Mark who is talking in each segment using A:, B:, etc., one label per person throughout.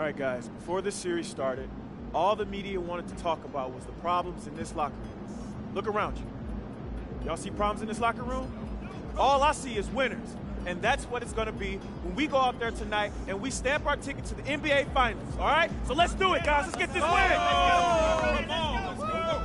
A: All right, guys, before this series started, all the media wanted to talk about was the problems in this locker room. Look around you. Y'all see problems in this locker room? All I see is winners. And that's what it's going to be when we go out there tonight and we stamp our ticket to the NBA Finals, all right? So let's do it, guys. Let's get this win. Come on. Let's go.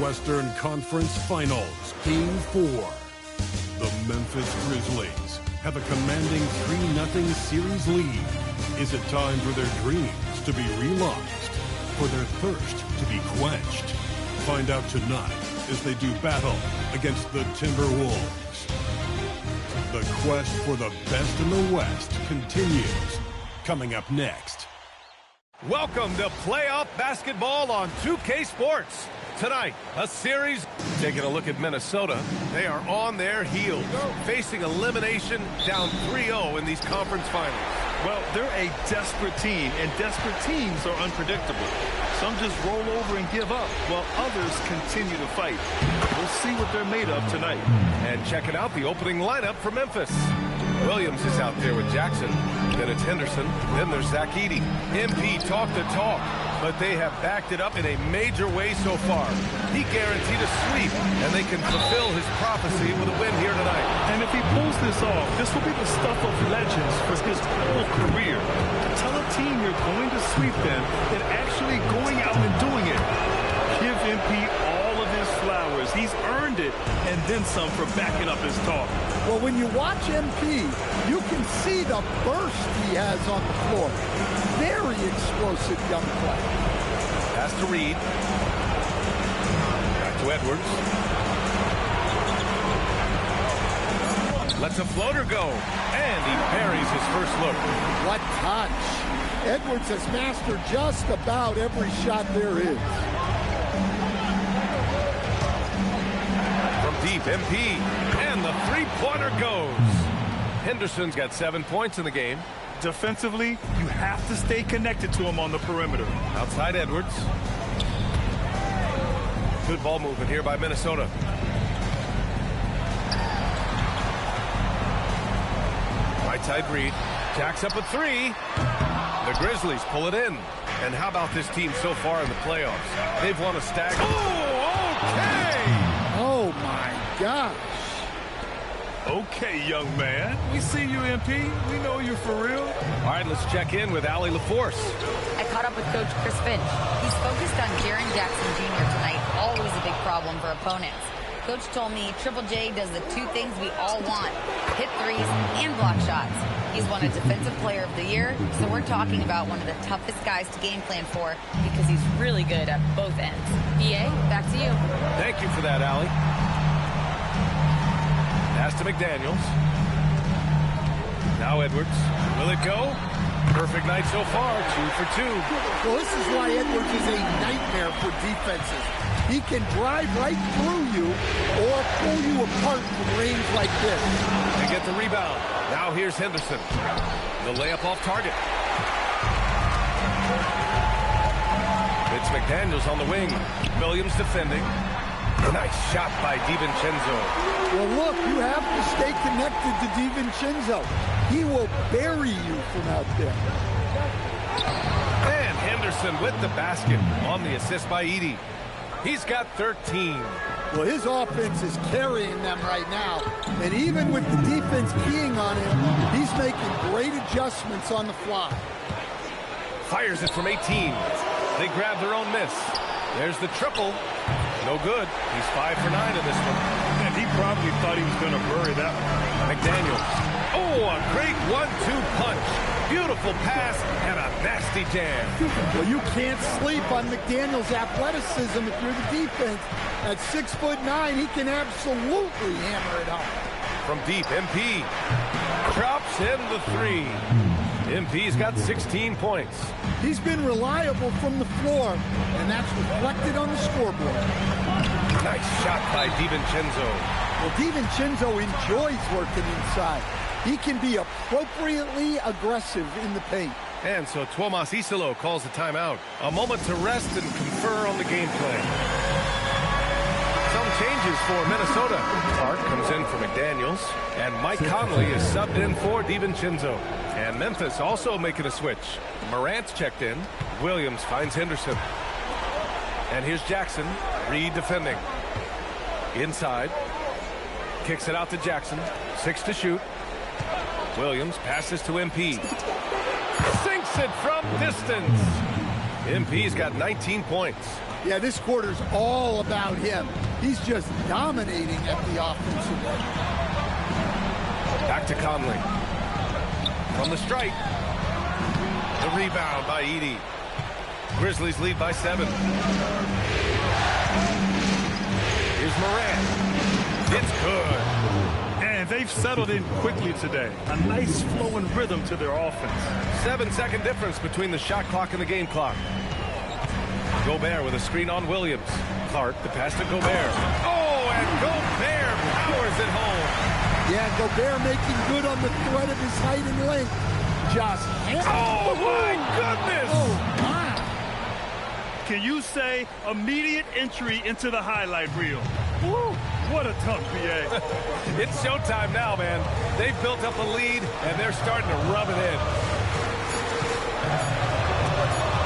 B: Western Conference Finals, Game 4. The Memphis Grizzlies have a commanding 3-0 series lead. Is it time for their dreams to be realized? For their thirst to be quenched? Find out tonight as they do battle against the Timberwolves. The quest for the best in the West continues. Coming up next.
C: Welcome to playoff basketball on 2K Sports. Tonight, a series. Taking a look at Minnesota. They are on their heels, facing elimination, down 3-0 in these conference finals.
D: Well, they're a desperate team, and desperate teams are unpredictable. Some just roll over and give up, while others continue to fight. We'll see what they're made of tonight.
C: And checking out the opening lineup for Memphis. Williams is out there with Jackson. Then it's Henderson. Then there's Zach Edey. MP talk the talk, but they have backed it up in a major way so far. He guaranteed a sweep, and they can fulfill his prophecy with a win here tonight.
D: And if he pulls this off, this will be the stuff of legends for his whole career. To tell a team you're going to sweep them and actually going out and doing it. Give MP all of his flowers. He's earned it, and then some for backing up his talk.
E: Well, when you watch MP, you can see the burst he has on the floor. Very explosive young player.
C: Pass to Reed. Back to Edwards. Lets a floater go. And he parries his first look.
E: What touch. Edwards has mastered just about every shot there is.
C: From deep, MP. And the three-pointer goes. Henderson's got 7 points in the game.
D: Defensively, you have to stay connected to him on the perimeter.
C: Outside Edwards. Good ball movement here by Minnesota. Right side Reed. Jacks up a three. The Grizzlies pull it in. And how about this team so far in the playoffs? They've won a stack. Oh, okay!
E: Oh, my gosh.
D: Okay, young man. We see you, MP. We know you're for real.
C: All right, let's check in with Allie LaForce.
F: I caught up with Coach Chris Finch. He's focused on Jaren Jackson Jr. tonight, always a big problem for opponents. Coach told me Triple J does the two things we all want, hit threes and block shots. He's won a Defensive Player of the Year, so we're talking about one of the toughest guys to game plan for because he's really good at both ends. BA, back to you.
C: Thank you for that, Allie. Pass to McDaniels. Now Edwards. Will it go? Perfect night so far, 2 for 2.
E: Well, this is why Edwards is a nightmare for defenses. He can drive right through you or pull you apart from range like this.
C: They get the rebound. Now here's Henderson. The layup off target. It's McDaniels on the wing. Williams defending. Nice shot by DiVincenzo.
E: Well, look, you have to stay connected to DiVincenzo. He will bury you from out there.
C: And Henderson with the basket on the assist by Edey. He's got 13.
E: Well, his offense is carrying them right now. And even with the defense keying on him, he's making great adjustments on the fly.
C: Fires it from 18. They grab their own miss. There's the triple. No good. He's 5 for 9 in this one.
D: And he probably thought he was going to bury that one.
C: McDaniels. Oh, a great 1-2 punch. Beautiful pass and a nasty jam.
E: Well, you can't sleep on McDaniels' athleticism if you're the defense. At 6'9", he can absolutely hammer it home.
C: From deep, MP drops in the 3. MP's got 16 points.
E: He's been reliable from the floor, and that's reflected on the scoreboard.
C: Nice shot by DiVincenzo.
E: Well, DiVincenzo enjoys working inside. He can be appropriately aggressive in the paint.
C: And so Tuomas Isalo calls the timeout. A moment to rest and confer on the game plan. Some changes for Minnesota. Clark comes in for McDaniels, and Mike Conley is subbed in for DiVincenzo. And Memphis also making a switch. Morant's checked in. Williams finds Henderson. And here's Jackson, Reed defending. Inside. Kicks it out to Jackson. 6 to shoot. Williams passes to MP. Sinks it from distance. MP's got 19 points.
E: Yeah, this quarter's all about him. He's just dominating at the offensive end.
C: Back to Conley. From the stripe. The rebound by Edey. Grizzlies lead by 7. Here's Morant. It's good.
D: And they've settled in quickly today. A nice flowing rhythm to their offense.
C: 7-second difference between the shot clock and the game clock. Gobert with a screen on Williams. Clark, the pass to Gobert. Oh, and Gobert powers it home.
E: Yeah, Gobert making good on the threat of his height and length. Just
C: oh, my goodness.
E: Oh, my.
D: Can you say immediate entry into the highlight reel? Woo, what a dunk, BA.
C: It's showtime now, man. They've built up a lead, and they're starting to rub it in.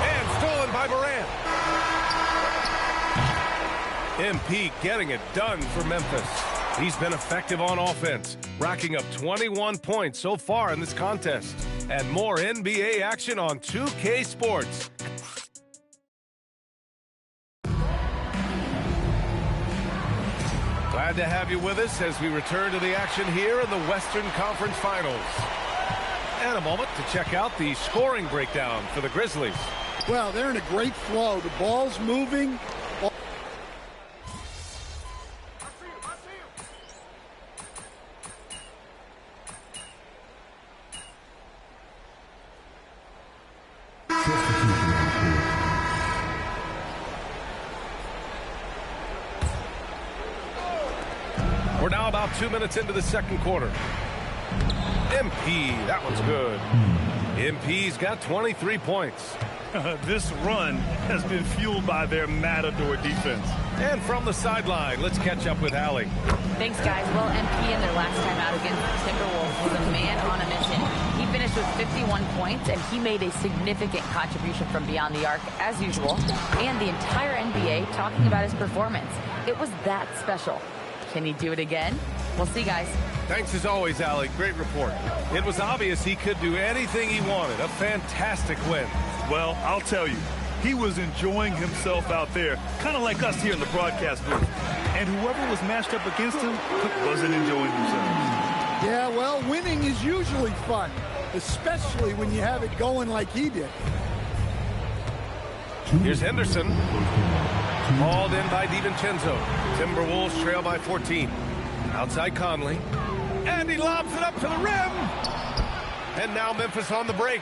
C: And stolen by Morant. MP getting it done for Memphis. He's been effective on offense, racking up 21 points so far in this contest. And more NBA action on 2K Sports. Glad to have you with us as we return to the action here in the Western Conference Finals. And a moment to check out the scoring breakdown for the Grizzlies.
E: Well, they're in a great flow. The ball's moving.
C: We're now about 2 minutes into the second quarter. MP, that one's good. MP's got 23 points.
D: This run has been fueled by their Matador defense.
C: And from the sideline, let's catch up with Allie.
F: Thanks, guys. Well, MP in their last time out against the Timberwolves was a man on a mission. He finished with 51 points, and he made a significant contribution from beyond the arc, as usual. And the entire NBA talking about his performance. It was that special. Can he do it again? We'll see, guys.
C: Thanks as always, Allie. Great report. It was obvious he could do anything he wanted. A fantastic win.
D: Well, I'll tell you, he was enjoying himself out there, kind of like us here in the broadcast booth. And whoever was matched up against him wasn't enjoying themselves.
E: Yeah, well, winning is usually fun, especially when you have it going like he did.
C: Here's Henderson. Hauled in by DiVincenzo. Timberwolves trail by 14. Outside Conley. And he lobs it up to the rim. And now Memphis on the break.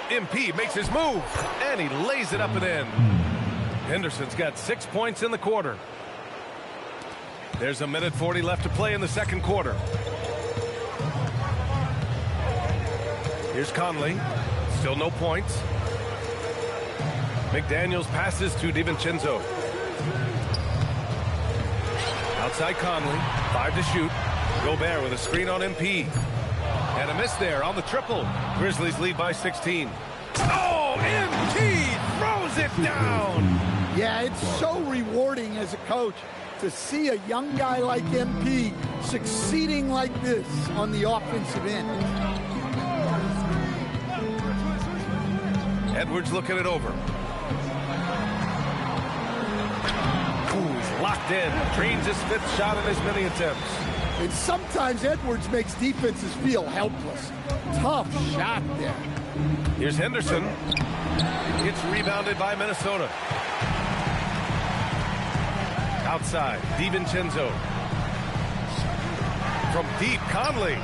C: MP makes his move. And he lays it up and in. Henderson's got 6 points in the quarter. There's a minute 40 left to play in the second quarter. Here's Conley. Still no points. McDaniels passes to DiVincenzo. Outside Conley. 5 to shoot. Gobert with a screen on MP. And a miss there on the triple. Grizzlies lead by 16. Oh, MP throws it down.
E: Yeah, it's so rewarding as a coach to see a young guy like MP succeeding like this on the offensive end.
C: Edwards looking it over. Ooh, locked in. Drains his 5th shot in as many attempts.
E: And sometimes Edwards makes defenses feel helpless. Tough shot there.
C: Here's Henderson. Gets rebounded by Minnesota. Outside, DiVincenzo. From deep, Conley.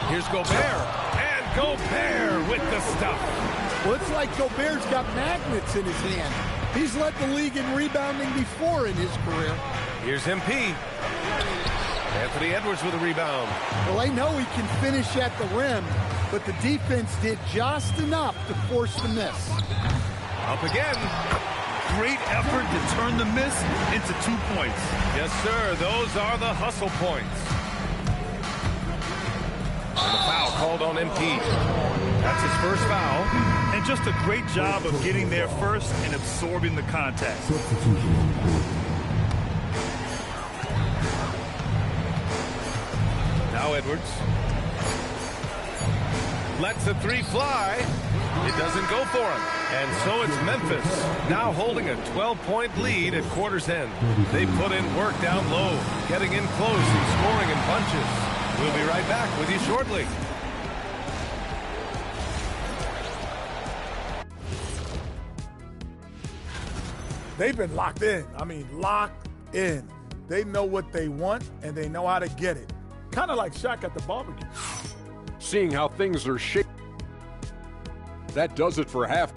C: Here's Gobert. And Gobert with the stuff.
E: Well, it's like Gobert's got magnets in his hand. He's led the league in rebounding before in his career.
C: Here's MP. Anthony Edwards with a rebound.
E: Well, they know he can finish at the rim, but the defense did just enough to force the miss.
C: Up again.
D: Great effort to turn the miss into 2 points.
C: Yes, sir. Those are the hustle points. And the foul called on MP. That's his first foul.
D: And just a great job of getting there first and absorbing the contact.
C: Now Edwards. Lets the 3 fly. It doesn't go for him. And so it's Memphis, now holding a 12-point lead at quarter's end. They put in work down low, getting in close and scoring in bunches. We'll be right back with you shortly.
G: They've been locked in. I mean, locked in. They know what they want, and they know how to get it. Kind of like Shaq at the barbecue.
H: Seeing how things are shaped. That does it for half.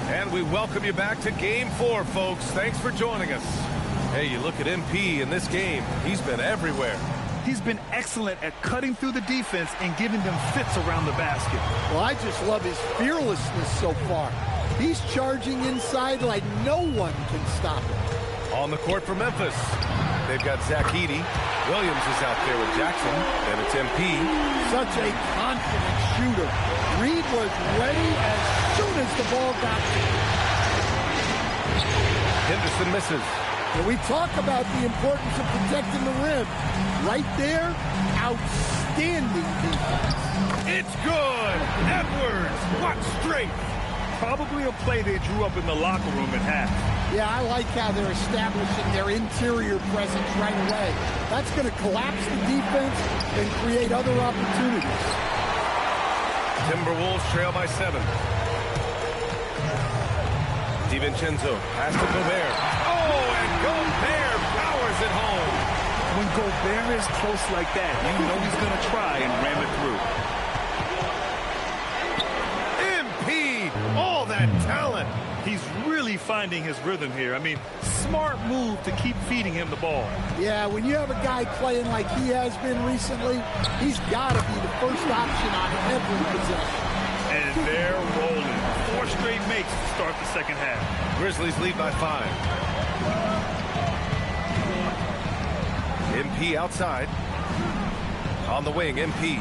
C: And we welcome you back to Game 4, folks. Thanks for joining us. Hey, you look at MP in this game. He's been everywhere.
D: He's been excellent at cutting through the defense and giving them fits around the basket.
E: Well, I just love his fearlessness so far. He's charging inside like no one can stop him.
C: On the court for Memphis, they've got Zach Edey. Williams is out there with Jackson, and it's MP.
E: Such a confident shooter. Reed was ready as soon as the ball got to him.
C: Henderson misses.
E: When we talk about the importance of protecting the rim, right there, outstanding defense.
C: It's good. Edwards, what strength.
D: Probably a play they drew up in the locker room at half.
E: Yeah, I like how they're establishing their interior presence right away. That's going to collapse the defense and create other opportunities.
C: Timberwolves trail by 7. DiVincenzo pass to Gobert. Oh, and Gobert powers it home.
D: When Gobert is close like that, you know he's going to try and ram it through.
C: All that talent.
D: He's really finding his rhythm here. I mean, smart move to keep feeding him the ball.
E: Yeah, when you have a guy playing like he has been recently, he's got to be the first option on every possession.
D: And they're rolling. 4 straight makes to start the second half.
C: Grizzlies lead by 5. MP outside. On the wing, MP.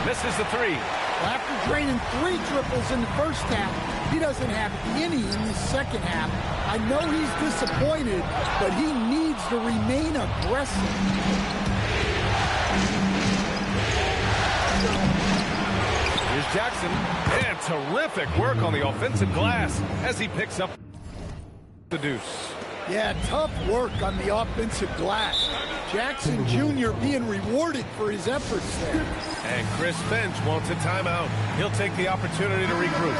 C: Misses the 3.
E: After draining 3 triples in the first half, he doesn't have any in the second half. I know he's disappointed, but he needs to remain aggressive.
C: Here's Jackson, and terrific work on the offensive glass as he picks up the deuce.
E: Yeah, tough work on the offensive glass. Jackson Jr. being rewarded for his efforts there.
C: And Chris Finch wants a timeout. He'll take the opportunity to regroup.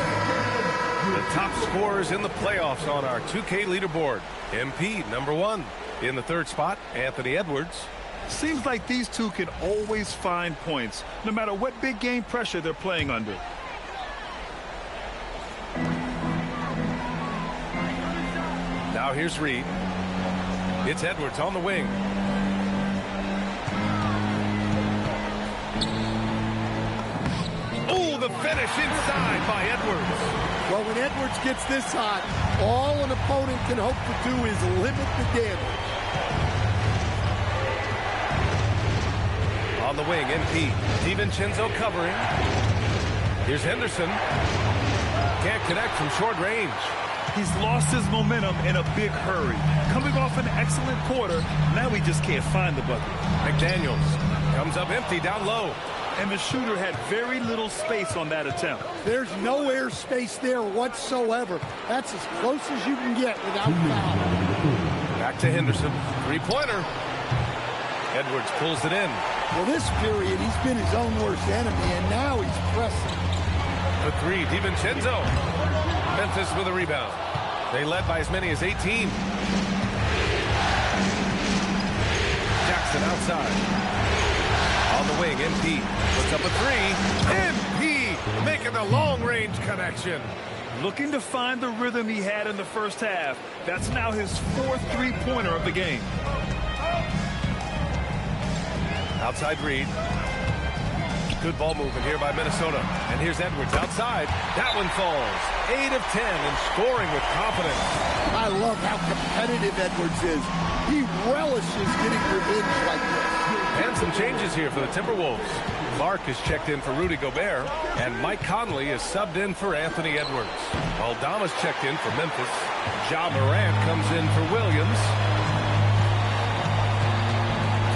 C: The top scorers in the playoffs on our 2K leaderboard. MP, number 1. In the 3rd spot, Anthony Edwards.
D: Seems like these two can always find points, no matter what big game pressure they're playing under.
C: here's Reed. It's Edwards on the wing. Oh, the finish inside by Edwards.
E: Well, when Edwards gets this hot, all an opponent can hope to do is limit the damage.
C: On the wing, MP. DiVincenzo covering. Here's Henderson. Can't connect from short range.
D: He's lost his momentum in a big hurry. Coming off an excellent quarter, now he just can't find the bucket.
C: McDaniels comes up empty down low.
D: And the shooter had very little space on that attempt.
E: There's no air space there whatsoever. That's as close as you can get without foul.
C: Back to Henderson. Three-pointer. Edwards pulls it in.
E: Well, this period, he's been his own worst enemy, and now he's pressing.
C: The three, DiVincenzo. Memphis with a rebound. They led by as many as 18. Jackson outside. On the wing, MP puts up a three. MP making a long-range connection.
D: Looking to find the rhythm he had in the first half. That's now his fourth three-pointer of the game.
C: Outside Reed. Good ball movement here by Minnesota. And here's Edwards outside. That one falls. 8 of 10 and scoring with confidence.
E: I love how competitive Edwards is. He relishes getting revenge like this.
C: And some changes here for the Timberwolves. Clark is checked in for Rudy Gobert, and Mike Conley is subbed in for Anthony Edwards. Aldama's checked in for Memphis. Ja Morant comes in for Williams.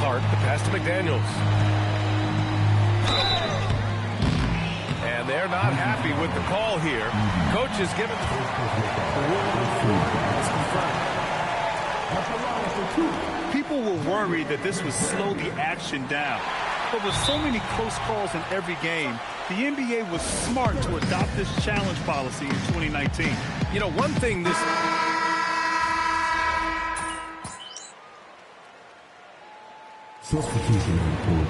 C: Clark, the pass to McDaniels. And they're not happy with the call here. Coach is given...
D: People were worried that this would slow the action down. But with so many close calls in every game, the NBA was smart to adopt this challenge policy in 2019.
C: You know, one thing this...
I: Substitution report.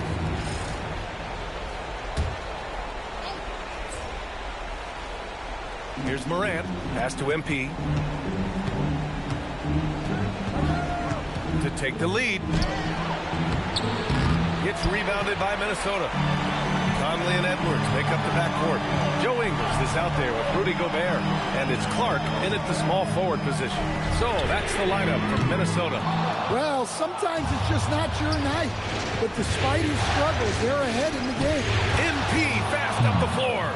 C: Here's Morant. Pass to MP. To take the lead. Gets rebounded by Minnesota. Conley and Edwards make up the backcourt. Joe Ingles is out there with Rudy Gobert. And it's Clark in at the small forward position. So that's the lineup from Minnesota.
E: Well, sometimes it's just not your night. But despite his struggles, they're ahead in the game.
C: MP fast up the floor.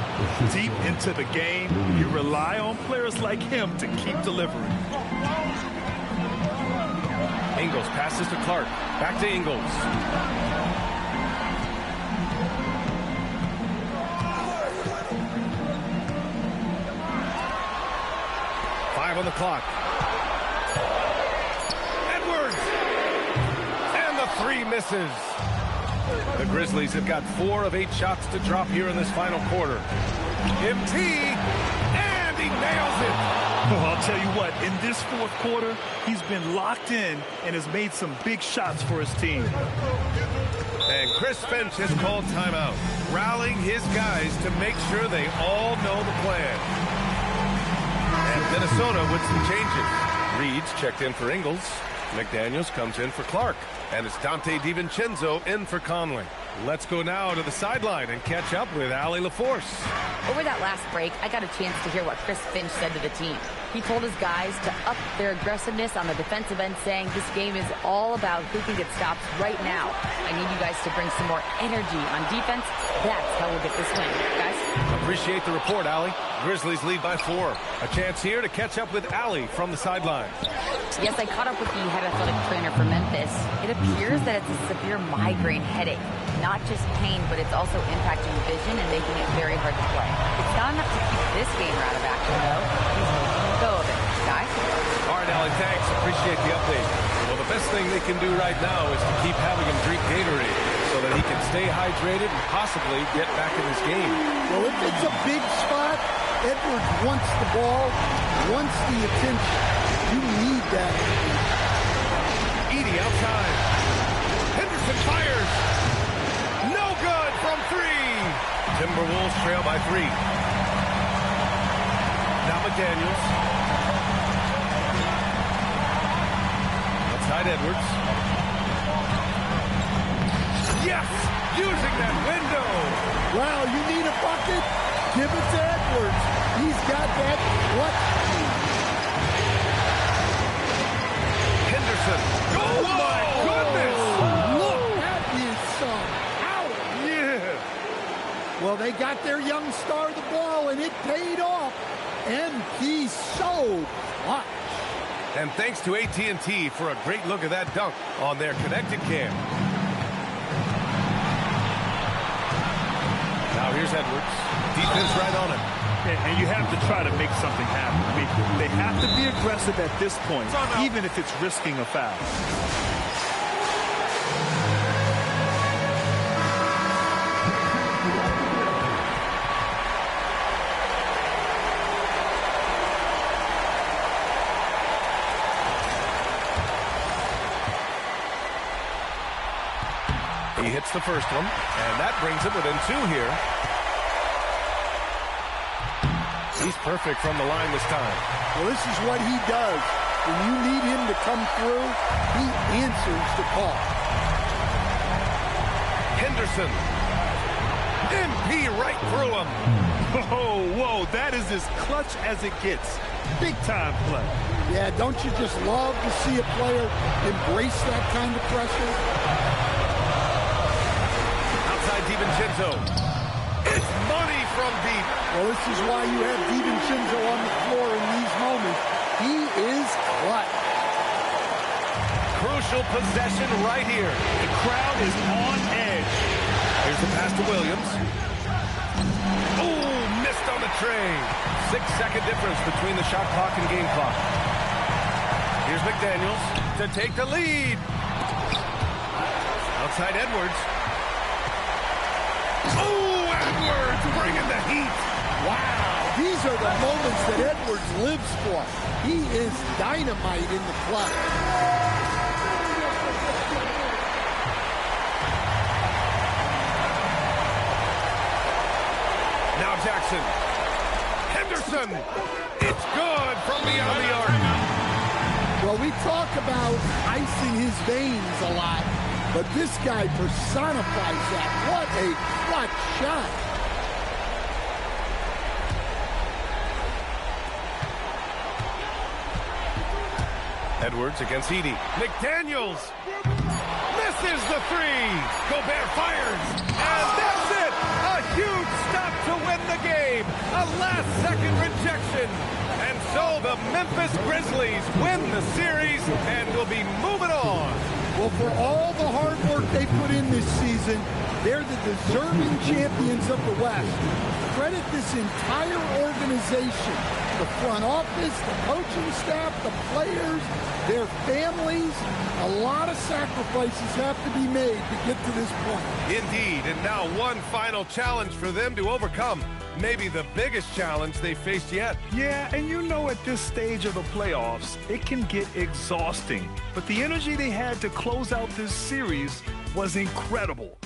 D: Deep into the game, you rely on players like him to keep delivering.
C: Ingles passes to Clark. Back to Ingles. Five on the clock. Edwards! And the three misses. The Grizzlies have got 4 of 8 shots to drop here in this final quarter. MT, and he nails it.
D: Well, I'll tell you what, in this fourth quarter, he's been locked in and has made some big shots for his team.
C: And Chris Finch has called timeout, rallying his guys to make sure they all know the plan. And Minnesota with some changes. Reed's checked in for Ingles. McDaniels comes in for Clark. And it's Dante DiVincenzo in for Conley. Let's go now to the sideline and catch up with Allie LaForce.
F: Over that last break, I got a chance to hear what Chris Finch said to the team. He told his guys to up their aggressiveness on the defensive end, saying this game is all about who can get stops right now. I need you guys to bring some more energy on defense. That's how we'll get this win, guys.
C: Appreciate the report, Allie. Grizzlies lead by 4. A chance here to catch up with Allie from the sideline.
F: Yes, I caught up with the head athletic trainer for Memphis. It appears that it's a severe migraine headache. Not just pain, but it's also impacting vision and making it very hard to play. It's not enough to keep this gamer out of action, though. He's making a go of it. Guys?
C: All right, Allie, thanks. Appreciate the update. Well, the best thing they can do right now is to keep having him drink Gatorade so that he can stay hydrated and possibly get back in this game.
E: Well, if it's a big spot, Edwards wants the ball, wants the attention. You need that.
C: Edie outside. Henderson fires. No good from 3. Timberwolves trail by 3. Now McDaniels. Outside Edwards. Yes! Using that window!
E: Well, you need a bucket? Give it to Edwards. He's got that clutch.
C: Henderson. Oh, my goodness!
E: Look, that is some power.
C: Yeah.
E: Well, they got their young star the ball, and it paid off. MP so clutch.
C: And thanks to AT&T for a great look at that dunk on their connected cam. Now here's Edwards. Defense right on him.
D: And you have to try to make something happen. I mean, they have to be aggressive at this point, even if it's risking a foul.
C: He hits the first one, and that brings him within 2 here. He's perfect from the line this time.
E: Well, this is what he does. When you need him to come through, he answers the call.
C: Henderson. MP right through him.
D: Whoa, that is as clutch as it gets. Big time play.
E: Yeah, don't you just love to see a player embrace that kind of pressure?
C: Outside DiVincenzo. It's money from deep.
E: Well, this is why you have DiVincenzo on the floor in these moments. He is clutch.
C: Crucial possession right here.
D: The crowd is on edge.
C: Here's the pass to Williams. Oh, missed on the tray. 6-second difference between the shot clock and game clock. Here's McDaniels to take the lead. Outside Edwards. Oh, Edwards bringing the heat.
E: Wow, these are the moments that Edwards lives for. He is dynamite in the clutch.
C: Now Jackson. Henderson. It's good from beyond the arc.
E: Well, we talk about icing his veins a lot, but this guy personifies that. What a clutch shot.
C: Edwards against Edey. McDaniels misses the 3. Gobert fires. And that's it. A huge stop to win the game. A last-second rejection. And so the Memphis Grizzlies win the series and will be moving on.
E: Well, for all the hard work they put in this season, they're the deserving champions of the West. Credit this entire organization, the front office, the coaching staff, the players, their families. A lot of sacrifices have to be made to get to this point.
C: Indeed, and now one final challenge for them to overcome. Maybe the biggest challenge they faced yet.
D: Yeah, and you know at this stage of the playoffs, it can get exhausting. But the energy they had to close out this series was incredible.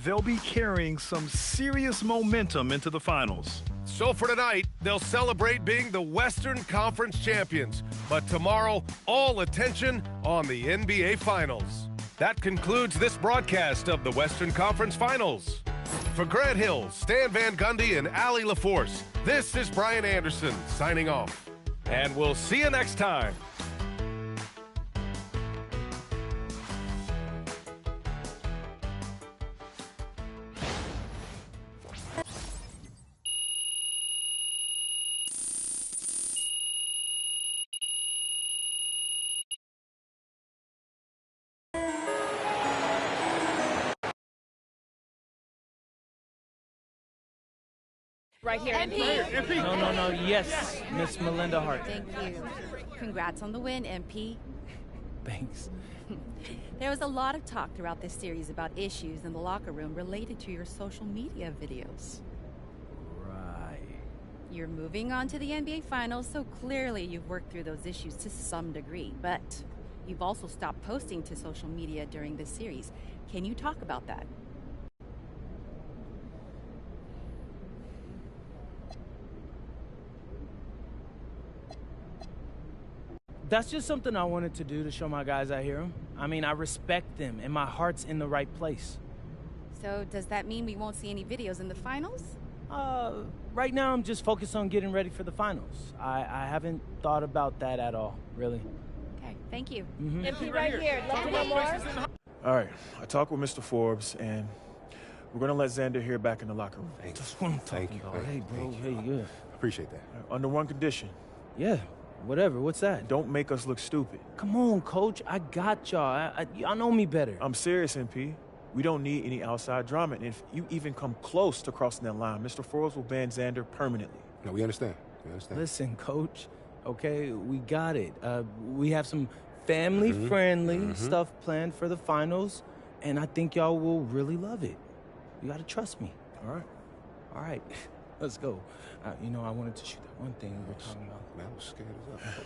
D: They'll be carrying some serious momentum into the finals.
C: So for tonight, they'll celebrate being the Western Conference champions. But tomorrow, all attention on the NBA Finals. That concludes this broadcast of the Western Conference Finals. For Grant Hill, Stan Van Gundy, and Allie LaForce, this is Brian Anderson signing off. And we'll see you next time.
I: Right here.
F: MP.
I: No. Yes, Miss Melinda Hart.
F: Thank you. Congrats on the win, MP.
I: Thanks.
F: There was a lot of talk throughout this series about issues in the locker room related to your social media videos.
I: Right.
F: You're moving on to the NBA Finals, so clearly you've worked through those issues to some degree, but you've also stopped posting to social media during this series. Can you talk about that?
I: That's just something I wanted to do to show my guys I hear them. I mean, I respect them, and my heart's in the right place.
J: So does that mean we won't see any videos in the finals?
I: Right now I'm just focused on getting ready for the finals. I haven't thought about that at all, really.
J: Okay, thank you.
K: MP right here. Love to know more.
A: All right, I talked with Mr. Forbes, and we're going to let Xander here back in the locker room.
I: That's what I'm talking about. Hey, bro, hey, good.
L: Appreciate that.
A: Under one condition.
I: Yeah, whatever. What's that?
A: Don't make us look stupid.
I: Come on, Coach. I got y'all. Y'all know me better.
A: I'm serious, MP. We don't need any outside drama, and if you even come close to crossing that line, Mr. Forbes will ban Xander permanently.
L: No, we understand. We understand.
I: Listen, Coach, okay, we got it. We have some family-friendly stuff planned for the finals, and I think y'all will really love it. You gotta trust me. All right, let's go. You know, I wanted to shoot that one thing we were talking about.
L: Man, I was scared as hell.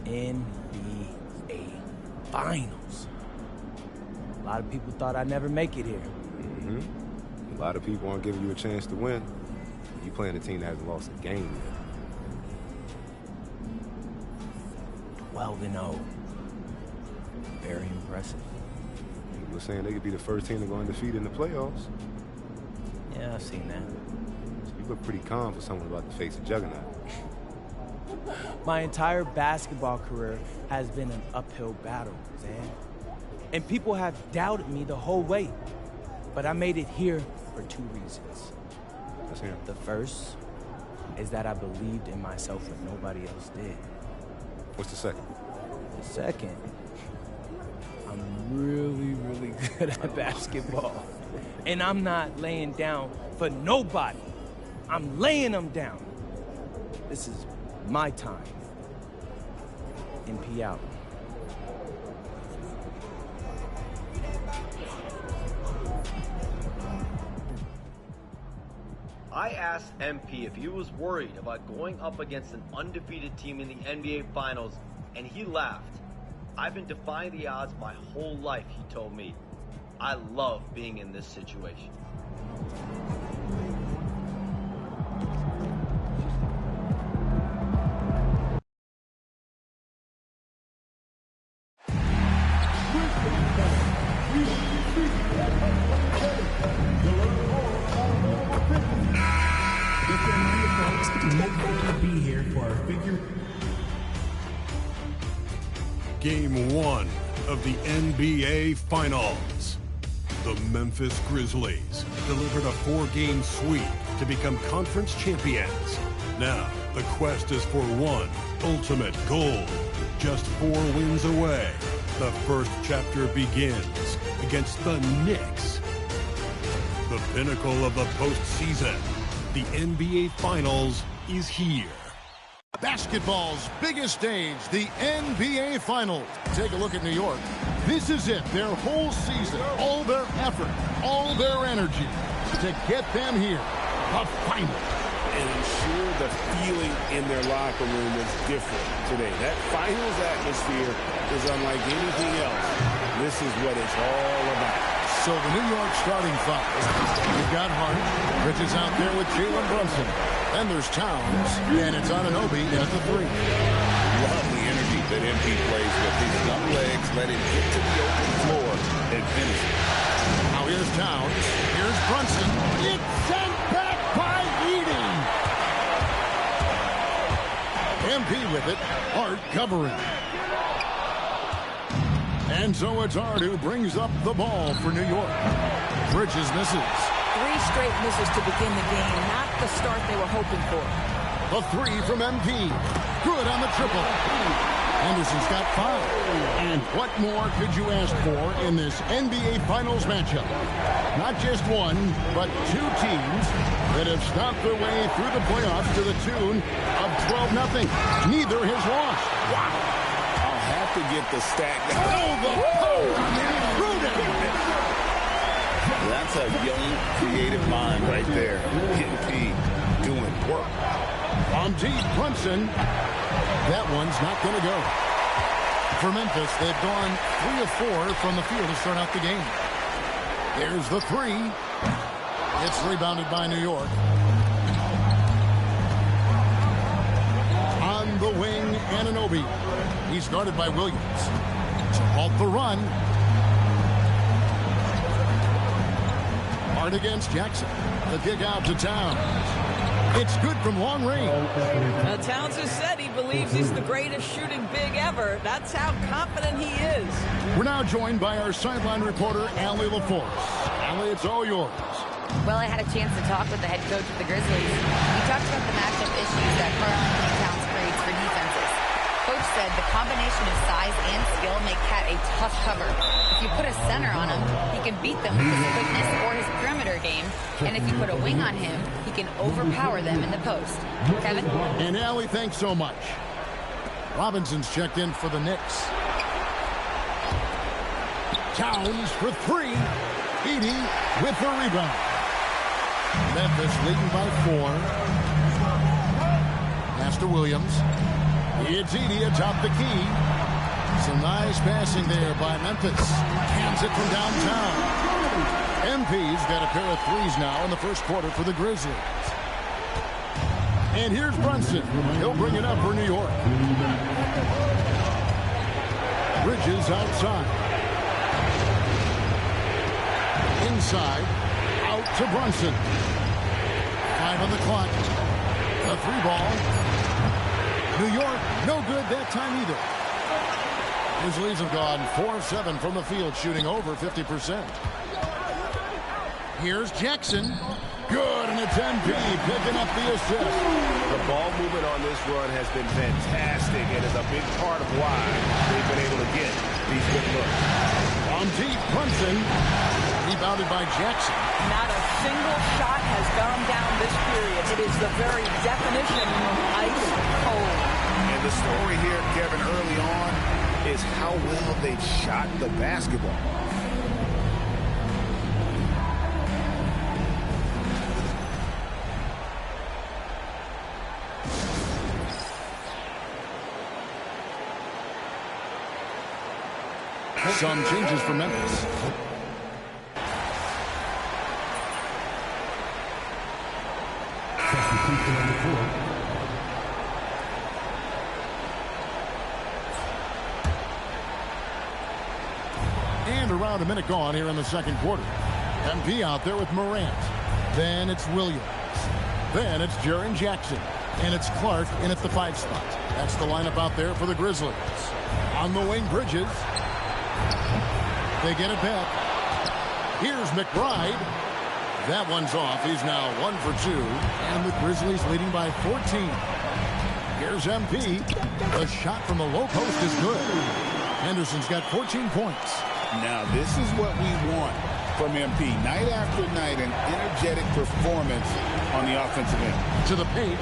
I: NBA Finals. A lot of people thought I'd never make it here.
L: A lot of people aren't giving you a chance to win. You playing a team that hasn't lost a game yet.
I: 12-0. Very impressive.
L: People are saying they could be the first team to go undefeated in the playoffs.
I: Yeah, I've seen that.
L: So you look pretty calm for someone about to face a juggernaut.
I: My entire basketball career has been an uphill battle, man. And people have doubted me the whole way. But I made it here for 2 reasons.
L: Let's hear 'em.
I: The first is that I believed in myself when nobody else did.
L: What's the second?
I: The second, I'm really, really good at basketball. And I'm not laying down for nobody. I'm laying them down. This is my time. MP out.
M: I asked MP if he was worried about going up against an undefeated team in the NBA Finals, and he laughed. I've been defying the odds my whole life, he told me. I love being in this situation.
B: Game 1 of the NBA Finals. The Memphis Grizzlies delivered a 4-game sweep to become conference champions. Now, the quest is for one ultimate goal. Just 4 wins away. The first chapter begins against the Knicks. The pinnacle of the postseason. The NBA Finals is here.
N: Basketball's biggest stage, the NBA Finals. Take a look at New York. This is it, their whole season, all their effort, all their energy to get them here, the finals.
O: And I'm sure the feeling in their locker room is different today. That finals atmosphere is unlike anything else. This is what it's all about.
N: So the New York starting five. You've got Hart. Bridges out there with Jalen Brunson. Then there's Towns. And it's Anunoby at the three.
O: Love the energy that MP plays with. These young legs let him get to the open floor and finish it.
N: Now here's Towns. Here's Brunson. It's sent back by Edey. MP with it. Hart covering. And so it's Hart who brings up the ball for New York. Bridges misses.
P: 3 straight misses to begin the game. Not the start they were hoping for.
N: A 3 from MP. Good on the triple. Henderson's got 5. And what more could you ask for in this NBA Finals matchup? Not just one, but 2 teams that have stopped their way through the playoffs to the tune of 12-0. Neither has lost. Wow.
O: To get the stack. That's a young, creative mind right there. MP doing work.
N: On deep, Brunson. That one's not going to go. For Memphis, they've gone 3 of 4 from the field to start out the game. There's the 3. It's rebounded by New York. On the wing, Anunoby. He's guarded by Williams. To halt the run. Hard against Jackson. The kick out to Towns. It's good from long range.
P: Now, Towns has said he believes he's the greatest shooting big ever. That's how confident he is.
N: We're now joined by our sideline reporter, Allie LaForce. Allie, it's all yours.
F: Well, I had a chance to talk with the head coach of the Grizzlies. We talked about the matchup issues that Karl-Anthony Towns creates for defenses. Coach said the combination of size and skill make Cat a tough cover. If you put a center on him, he can beat them with his quickness or his perimeter game. And if you put a wing on him, he can overpower them in the post. Kevin?
N: And Allie, thanks so much. Robinson's checked in for the Knicks. Towns for 3. Edey with the rebound. Memphis leading by 4. Pass to Williams. It's Edey atop the key. Some nice passing there by Memphis. Hands it from downtown. MP's got a pair of 3s now in the first quarter for the Grizzlies. And here's Brunson. He'll bring it up for New York. Bridges outside. Inside. Out to Brunson. 5 on the clock. The 3-ball. New York, no good that time either. Grizzlies have gone 4 of 7 from the field, shooting over 50%. Here's Jackson. Good, and it's MP picking up the assist.
C: The ball movement on this run has been fantastic and is a big part of why they've been able to get these good looks.
N: On deep, Brunson. Rebounded by Jackson.
P: Not a single shot has gone down this period. It is the very definition of ice cold.
O: And the story here, Kevin, early on is how well they've shot the basketball.
N: Some changes for Memphis. And around a minute gone here in the second quarter. MP out there with Morant. Then it's Williams. Then it's Jaren Jackson. And it's Clark in at the 5 spot. That's the lineup out there for the Grizzlies. On the wing, Bridges. They get it back. Here's McBride. That one's off. He's now 1 for 2. And the Grizzlies leading by 14. Here's MP. The shot from the low post is good. Henderson's got 14 points.
O: Now, this is what we want. from MP. Night after night, an energetic performance on the offensive end.
N: To the paint.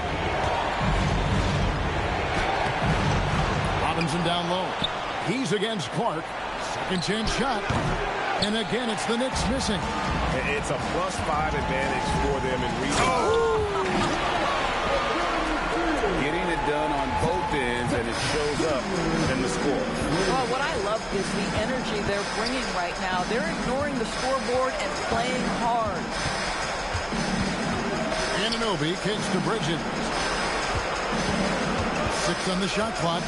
N: Robinson down low. He's against Clark. Second chance shot. And again, it's the Knicks missing.
C: It's a +5 advantage for them in rebounding. Getting it done on both ends, and it shows up in the score.
P: Well, what I love is the energy they're bringing right now. They're ignoring the scoreboard and playing hard.
N: Anunoby kicks to Bridges. 6 on the shot clock.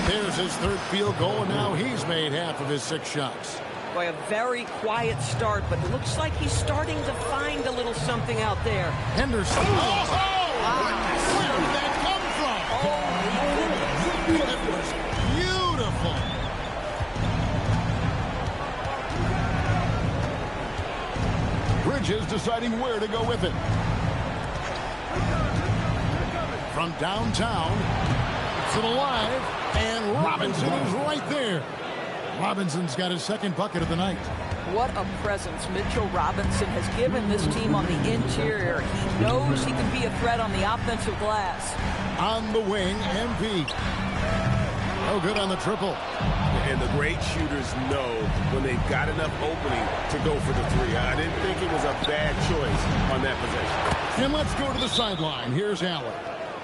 N: There's his third field goal, and now he's made half of his 6 shots.
P: Boy, a very quiet start, but it looks like he's starting to find a little something out there.
N: Henderson. Oh! Where did that come from? Oh, it was beautiful. Bridges deciding where to go with it. From downtown, it's alive, and Robinson is right there. Robinson's got his second bucket of the night.
P: What a presence Mitchell Robinson has given this team on the interior. He knows he can be a threat on the offensive glass.
N: On the wing, MP. Oh, good on the triple.
C: And the great shooters know when they've got enough opening to go for the 3. I didn't think it was a bad choice on that possession.
N: And let's go to the sideline. Here's Allen.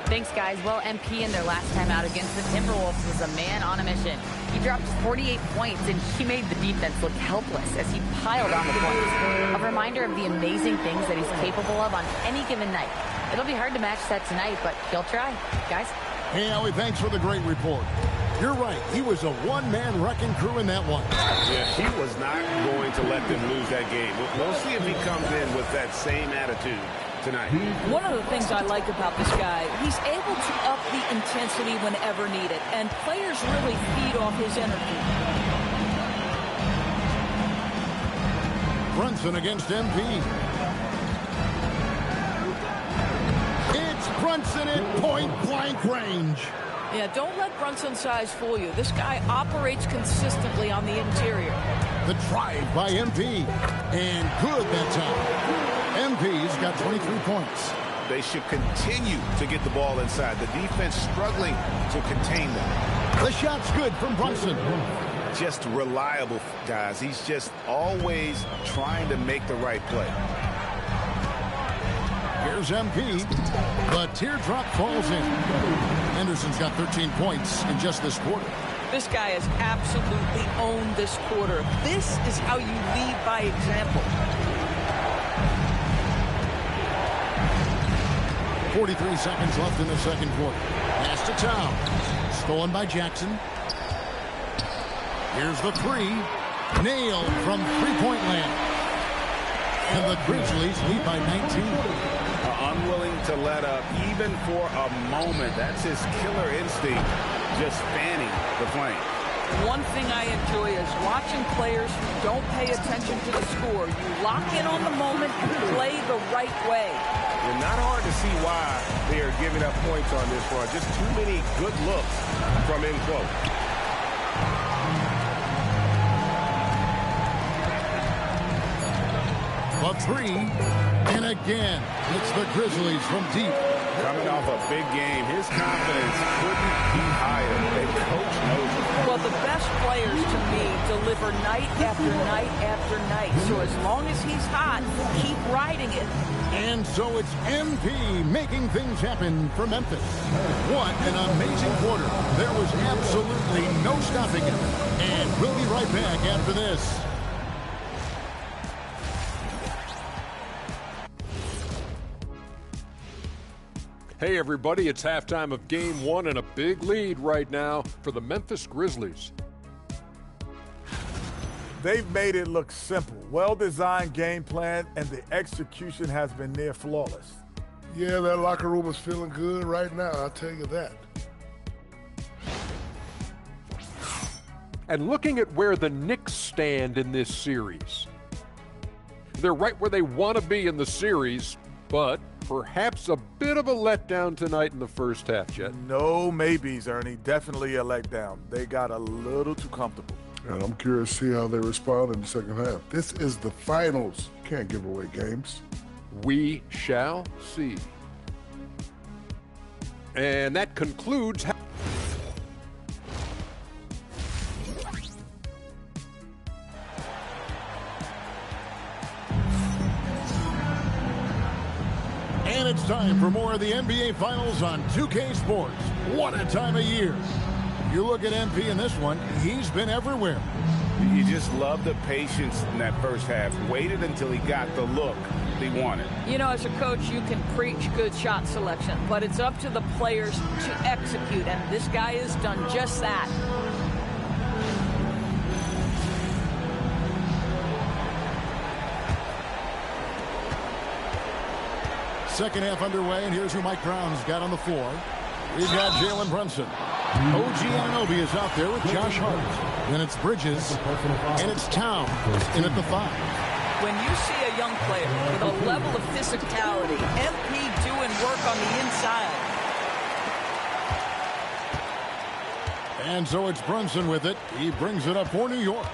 F: Thanks, guys. Well, MP in their last time out against the Timberwolves was a man on a mission. He dropped 48 points, and he made the defense look helpless as he piled on the points. A reminder of the amazing things that he's capable of on any given night. It'll be hard to match that tonight, but he'll try. Guys?
N: Hey, Howie, thanks for the great report. You're right. He was a one-man wrecking crew in that one.
C: Yeah, he was not going to let them lose that game. We'll see if he comes in with that same attitude tonight.
P: One of the things I like about this guy, he's able to up the intensity whenever needed, and players really feed off his energy.
N: Brunson against MP. It's Brunson at point-blank range.
P: Yeah, don't let Brunson's size fool you. This guy operates consistently on the interior.
N: The drive by MP. And good that time. MP's got 23 points.
C: They should continue to get the ball inside. The defense struggling to contain them.
N: The shot's good from Brunson.
C: Just reliable, guys. He's just always trying to make the right play.
N: Here's MP. The teardrop falls in. Henderson's got 13 points in just this quarter.
P: This guy has absolutely owned this quarter. This is how you lead by example.
N: 43 seconds left in the second quarter. Pass to Town. Stolen by Jackson. Here's the 3. Nailed from three-point land. And the Grizzlies lead by 19.
C: Unwilling to let up even for a moment. That's his killer instinct, just fanning the flame.
P: One thing I enjoy is watching players who don't pay attention to the score. You lock in on the moment and play the right way.
C: And not hard to see why they are giving up points on this run. Just too many good looks from in close.
N: A 3, and again, it's the Grizzlies from deep.
C: Coming off a big game, his confidence couldn't be higher, and Coach knows it.
P: Well, the best players, to me, deliver night after night after night. So as long as he's hot, keep riding it.
N: And so it's MP making things happen for Memphis. What an amazing quarter. There was absolutely no stopping him. And we'll be right back after this.
H: Hey everybody, it's halftime of Game 1 and a big lead right now for the Memphis Grizzlies.
G: They've made it look simple. Well-designed game plan, and the execution has been near flawless.
Q: Yeah, that locker room is feeling good right now, I'll tell you that.
H: And looking at where the Knicks stand in this series. They're right where they want to be in the series, but perhaps a bit of a letdown tonight in the first half, Jet.
G: No maybes, Ernie. Definitely a letdown. They got a little too comfortable.
Q: And I'm curious to see how they respond in the second half. This is the finals. Can't give away games.
H: We shall see. And that concludes.
N: And it's time for more of the NBA Finals on 2K Sports. What a time of year. You look at MP in this one, he's been everywhere.
O: You just love the patience in that first half. Waited until he got the look he wanted.
P: You know, as a coach, you can preach good shot selection, but it's up to the players to execute, and this guy has done just that.
N: Second half underway, and here's who Mike Brown's got on the floor. We've got Jalen Brunson. OG Anunoby is out there with Josh Hart. Then it's Bridges, and it's Towns in at the 5.
P: When you see a young player with a level of physicality, MP doing work on the inside.
N: And so it's Brunson with it. He brings it up for New York.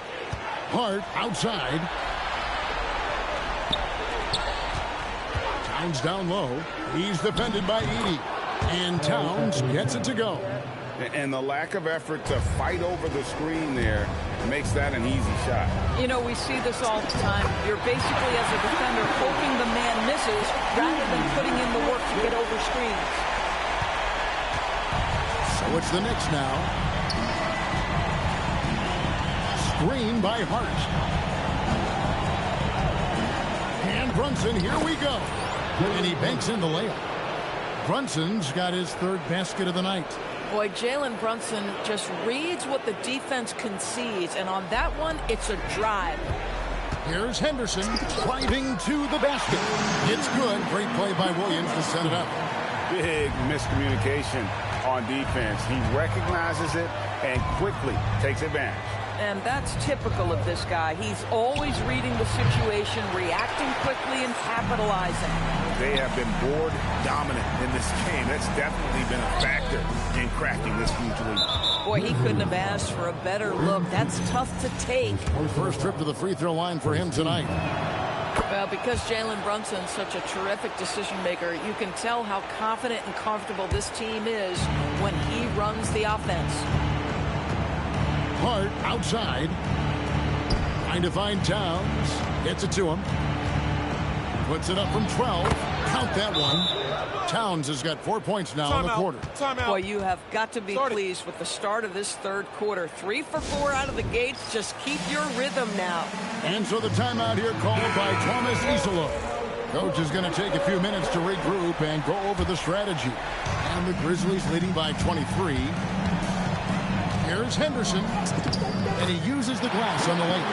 N: Hart outside. Towns down low. He's defended by Edey. And Towns gets it to go.
O: And the lack of effort to fight over the screen there makes that an easy shot.
P: You know, we see this all the time. You're basically, as a defender, hoping the man misses rather than putting in the work to get over screens.
N: So it's the Knicks now. Screen by Hart. And Brunson, here we go. And he banks in the layup. Brunson's got his third basket of the night.
P: Boy, Jalen Brunson just reads what the defense concedes, and on that one, it's a drive.
N: Here's Henderson driving to the basket. It's good. Great play by Williams to set it up.
O: Big miscommunication on defense. He recognizes it and quickly takes advantage.
P: And that's typical of this guy. He's always reading the situation, reacting quickly, and capitalizing.
O: They have been board dominant in this game. That's definitely been a factor in cracking this huge lead.
P: Boy, he couldn't have asked for a better look. That's tough to take.
N: First trip to the free throw line for him tonight.
P: Well, because Jalen Brunson's such a terrific decision maker, you can tell how confident and comfortable this team is when he runs the offense.
N: Hart outside. Trying to find Towns. Gets it to him. Puts it up from 12. Count that one. Towns has got 4 points now in the quarter.
P: Boy, you have got to be pleased with the start of this third quarter. 3 for 4 out of the gates. Just keep your rhythm now.
N: And so the timeout here called by Thomas Isolo. Coach is going to take a few minutes to regroup and go over the strategy. And the Grizzlies leading by 23. Here's Henderson. And he uses the glass on the lane.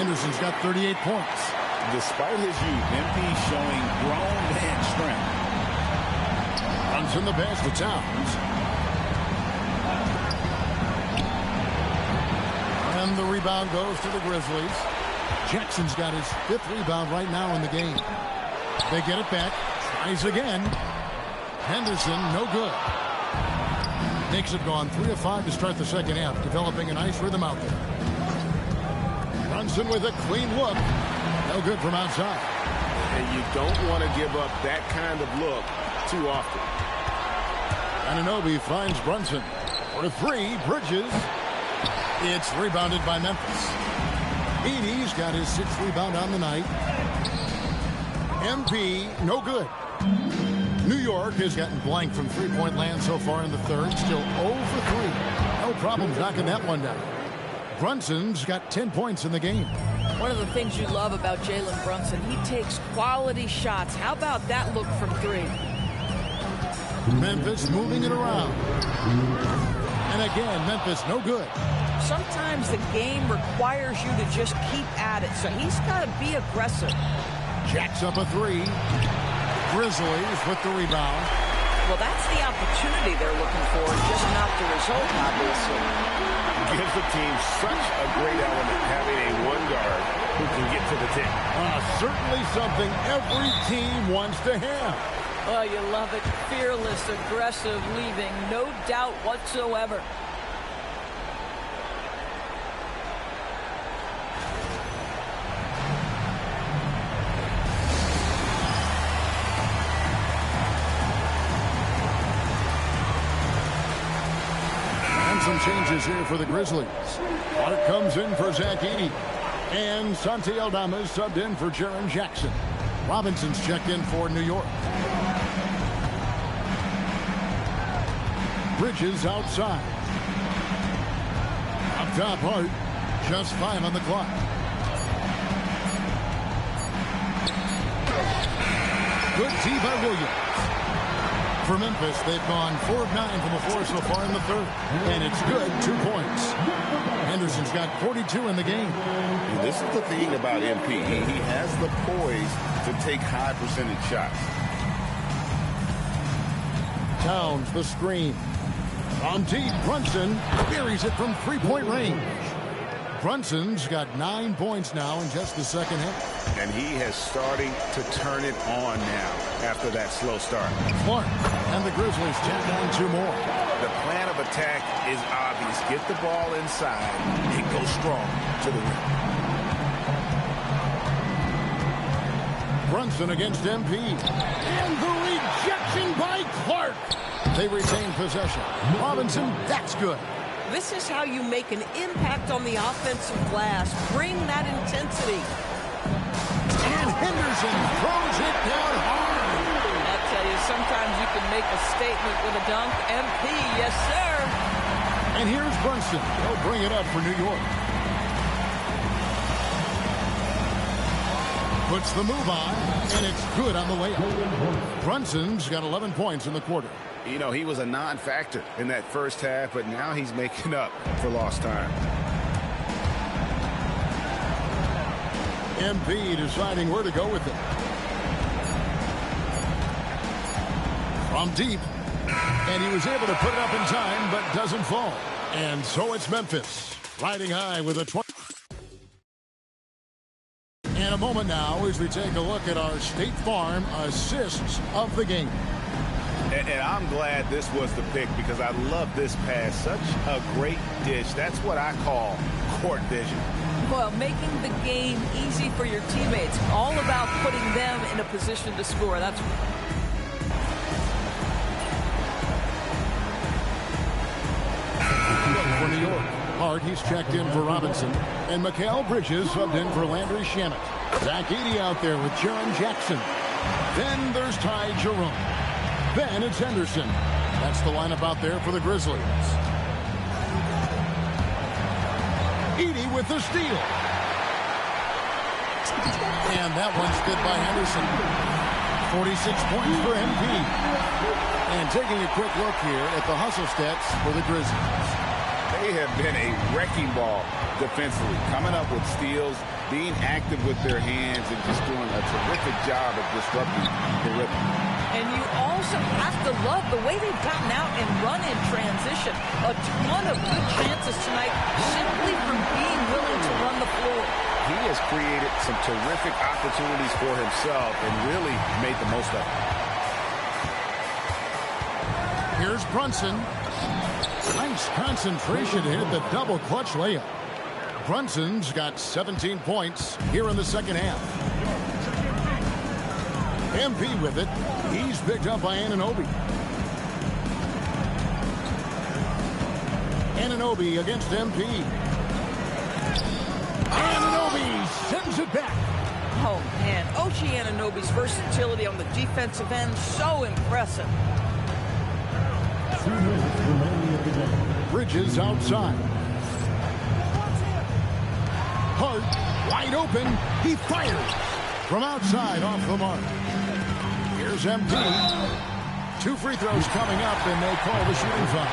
N: Henderson's got 38 points.
O: Despite his youth, MP showing grown man strength.
N: Runs in the pass to Towns. And the rebound goes to the Grizzlies. Jackson's got his 5th rebound right now in the game. They get it back. Tries again. Henderson, no good. Knicks have gone 3 of 5 to start the second half, developing a nice rhythm out there. Brunson with a clean look. No good from outside.
O: And you don't want to give up that kind of look too often.
N: Anunoby finds Brunson. For 3, Bridges. It's rebounded by Memphis. Edey's got his 6th rebound on the night. MP, no good. New York has gotten blank from three-point land so far in the third. Still 0 for 3. No problems knocking that one down. Brunson's got 10 points in the game.
P: One of the things you love about Jalen Brunson, he takes quality shots. How about that look from 3?
N: Memphis moving it around. And again, Memphis no good.
P: Sometimes the game requires you to just keep at it, so he's got to be aggressive.
N: Jacks up a 3. Grizzlies with the rebound.
P: Well, that's the opportunity they're looking for, just not the result, obviously.
O: Gives the team such a great element having a one guard who can get to the tip.
N: Certainly something every team wants to have.
P: Oh, you love it. Fearless, aggressive, leaving no doubt whatsoever.
N: changes here for the Grizzlies. Clark comes in for Zach Edey. And Santi Aldama is subbed in for Jaren Jackson. Robinson's checked in for New York. Bridges outside. Up top, Hart. Just 5 on the clock. Good D by Williams. For Memphis, they've gone 4 of 9 from the floor so far in the third. And it's good, 2 points. Henderson's got 42 in the game.
O: And this is the thing about MP. He has the poise to take high percentage shots.
N: Towns the screen. From deep, Brunson buries it from 3-point range. Brunson's got 9 points now in just the second half.
O: And he has starting to turn it on now after that slow start.
N: Clark and the Grizzlies tack on 2 more.
O: The plan of attack is obvious. Get the ball inside and go strong to the rim.
N: Brunson against MP. And the rejection by Clark. They retain possession. Robinson, that's good.
P: This is how you make an impact on the offensive glass. Bring that intensity.
N: And Henderson throws it down hard.
P: I tell you, sometimes you can make a statement with a dunk. MP, yes, sir.
N: And here's Brunson. They'll bring it up for New York. Puts the move on, and it's good on the layup. Brunson's got 11 points in the quarter.
O: You know, he was a non-factor in that first half, but now he's making up for lost time.
N: MP deciding where to go with it. From deep. And he was able to put it up in time, but doesn't fall. And so it's Memphis, riding high with a 20. And a moment now as we take a look at our State Farm assists of the game.
O: And I'm glad this was the pick because I love this pass. Such a great dish. That's what I call court vision.
P: Well, making the game easy for your teammates. All about putting them in a position to score. That's
N: for New York. Hart, he's checked in for Robinson. And Mikal Bridges subbed in for Landry Shamet. Zach Edey out there with Jaren Jackson. Then there's Ty Jerome. Then it's Henderson. That's the lineup out there for the Grizzlies. Edey with the steal. And that one's good by Henderson. 46 points for MP. And taking a quick look here at the hustle stats for the Grizzlies.
O: They have been a wrecking ball defensively, coming up with steals, being active with their hands, and just doing a terrific job of disrupting the rhythm.
P: And you also have to love the way they've gotten out and run in transition. A ton of good chances tonight simply from being willing to run the floor.
O: He has created some terrific opportunities for himself and really made the most of it.
N: Here's Brunson. Nice concentration to hit the double clutch layup. Brunson's got 17 points here in the second half. MP with it. He's picked up by Anunoby. Anunoby against MP. Anunoby sends it back.
P: Oh, man. OG Anunoby's versatility on the defensive end, so impressive.
N: Bridges outside. Hart wide open. He fires from outside off the mark. Here's MP. 2 free throws coming up, and they call the shooting foul.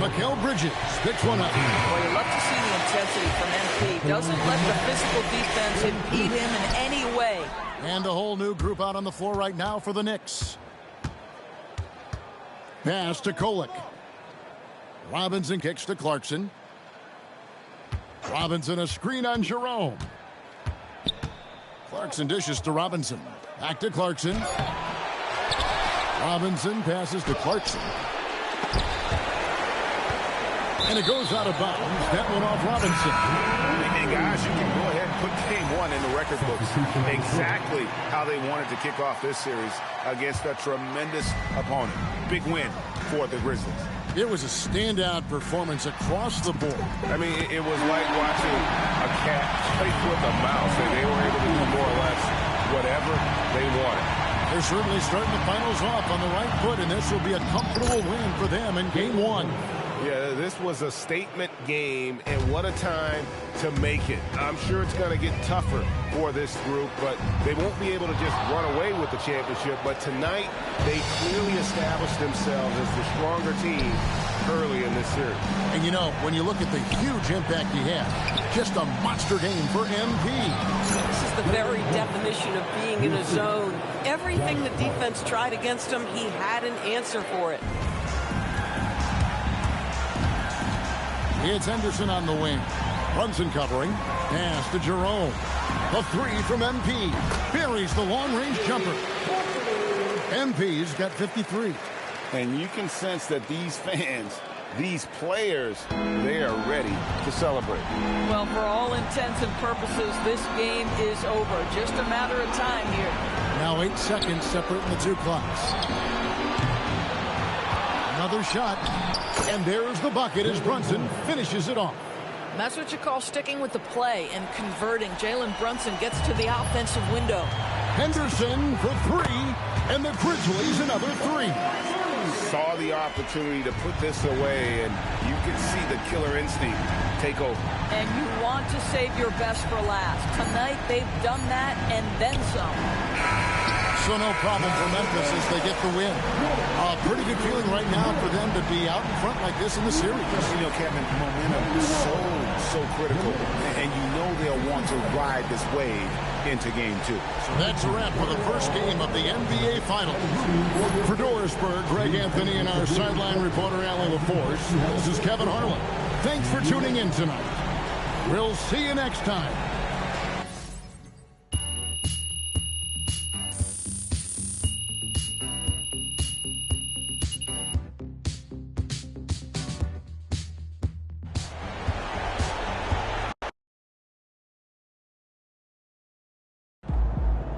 N: Mikal Bridges picks one up.
P: Well, you love to see the intensity from MP. Doesn't let the physical defense impede him in any way.
N: And a whole new group out on the floor right now for the Knicks. Pass to Kolek. Robinson kicks to Clarkson. Robinson a screen on Jerome. Clarkson dishes to Robinson. Back to Clarkson. Robinson passes to Clarkson. And it goes out of bounds. That one off Robinson.
O: And guys, you can go ahead and put game 1 in the record books. Exactly how they wanted to kick off this series against a tremendous opponent. Big win for the Grizzlies.
N: It was a standout performance across the board.
C: I mean, it was like watching a cat play with a mouse. They were able to do more or less whatever they wanted.
N: They're certainly starting the finals off on the right foot, and this will be a comfortable win for them in Game 1.
C: Yeah, this was a statement game, and what a time to make it. I'm sure it's going to get tougher for this group, but they won't be able to just run away with the championship. But tonight, they clearly established themselves as the stronger team early in this series.
N: And you know, when you look at the huge impact he had, just a monster game for MP.
P: This is the very definition of being in a zone. Everything the defense tried against him, he had an answer for it.
N: It's Henderson on the wing. Brunson covering. Pass to Jerome. The three from MP. Buries the long-range jumper. MP's got 53.
O: And you can sense that these fans, these players, they are ready to celebrate.
P: Well, for all intents and purposes, this game is over. Just a matter of time here.
N: Now 8 seconds separating the two clocks. Another shot. And there's the bucket as Brunson finishes it off.
P: And that's what you call sticking with the play and converting. Jalen Brunson gets to the offensive window.
N: Henderson for 3, and the Grizzlies another 3.
C: Saw the opportunity to put this away, and you can see the killer instinct take over.
P: And you want to save your best for last. Tonight, they've done that and then some.
N: So no problem for Memphis as they get the win. A pretty good feeling right now for them to be out in front like this in the series.
O: You know, Kevin, momentum is so critical, and you know they'll want to ride this wave into Game 2.
N: So that's a wrap for the first game of the NBA Finals. For Dorisburg, Greg Anthony, and our sideline reporter, Alan LaForce, this is Kevin Harlan. Thanks for tuning in tonight. We'll see you next time.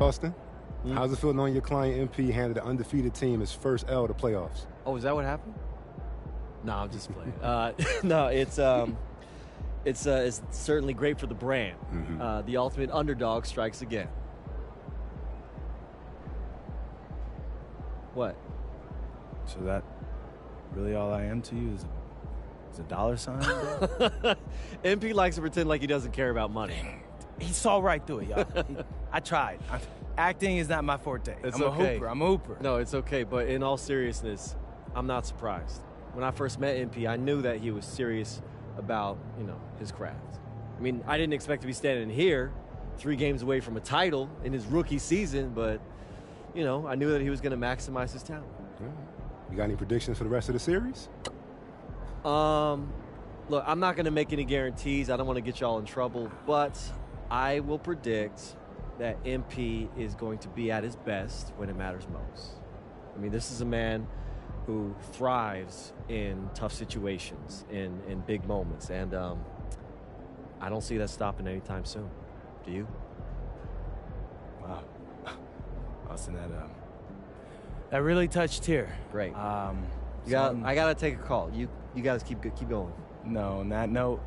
L: Austin, how's it feel knowing your client MP handed the undefeated team his first L to playoffs?
R: Oh, is that what happened? No, I'm just playing. No, it's certainly great for the brand. The ultimate underdog strikes again. What?
I: So that really all I am to you is a dollar sign?
R: MP likes to pretend like he doesn't care about money.
I: He saw right through it, y'all. I tried. Acting is not my forte. I'm a hooper.
R: No, it's okay. But in all seriousness, I'm not surprised. When I first met MP, I knew that he was serious about, his craft. I mean, I didn't expect to be standing here 3 games away from a title in his rookie season, but, I knew that he was going to maximize his talent.
L: You got any predictions for the rest of the series?
R: Look, I'm not going to make any guarantees. I don't want to get y'all in trouble, but I will predict that MP is going to be at his best when it matters most. I mean, this is a man who thrives in tough situations, in big moments, and I don't see that stopping anytime soon. Do you?
I: Wow. Austin, that really touched here.
R: Great. I gotta take a call. You guys keep going.
I: No, on that note,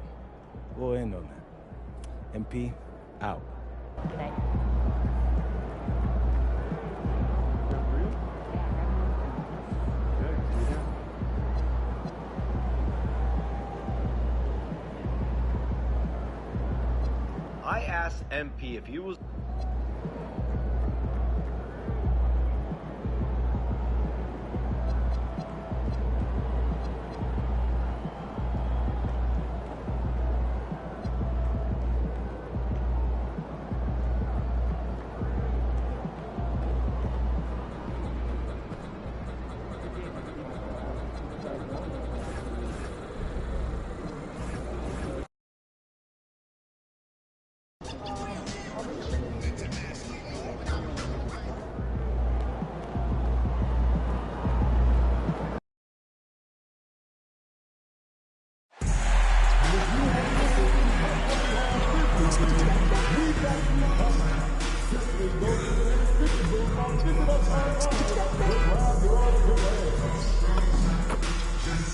I: we'll end on that. MP, out.
K: Good night.
M: I asked MP if he was...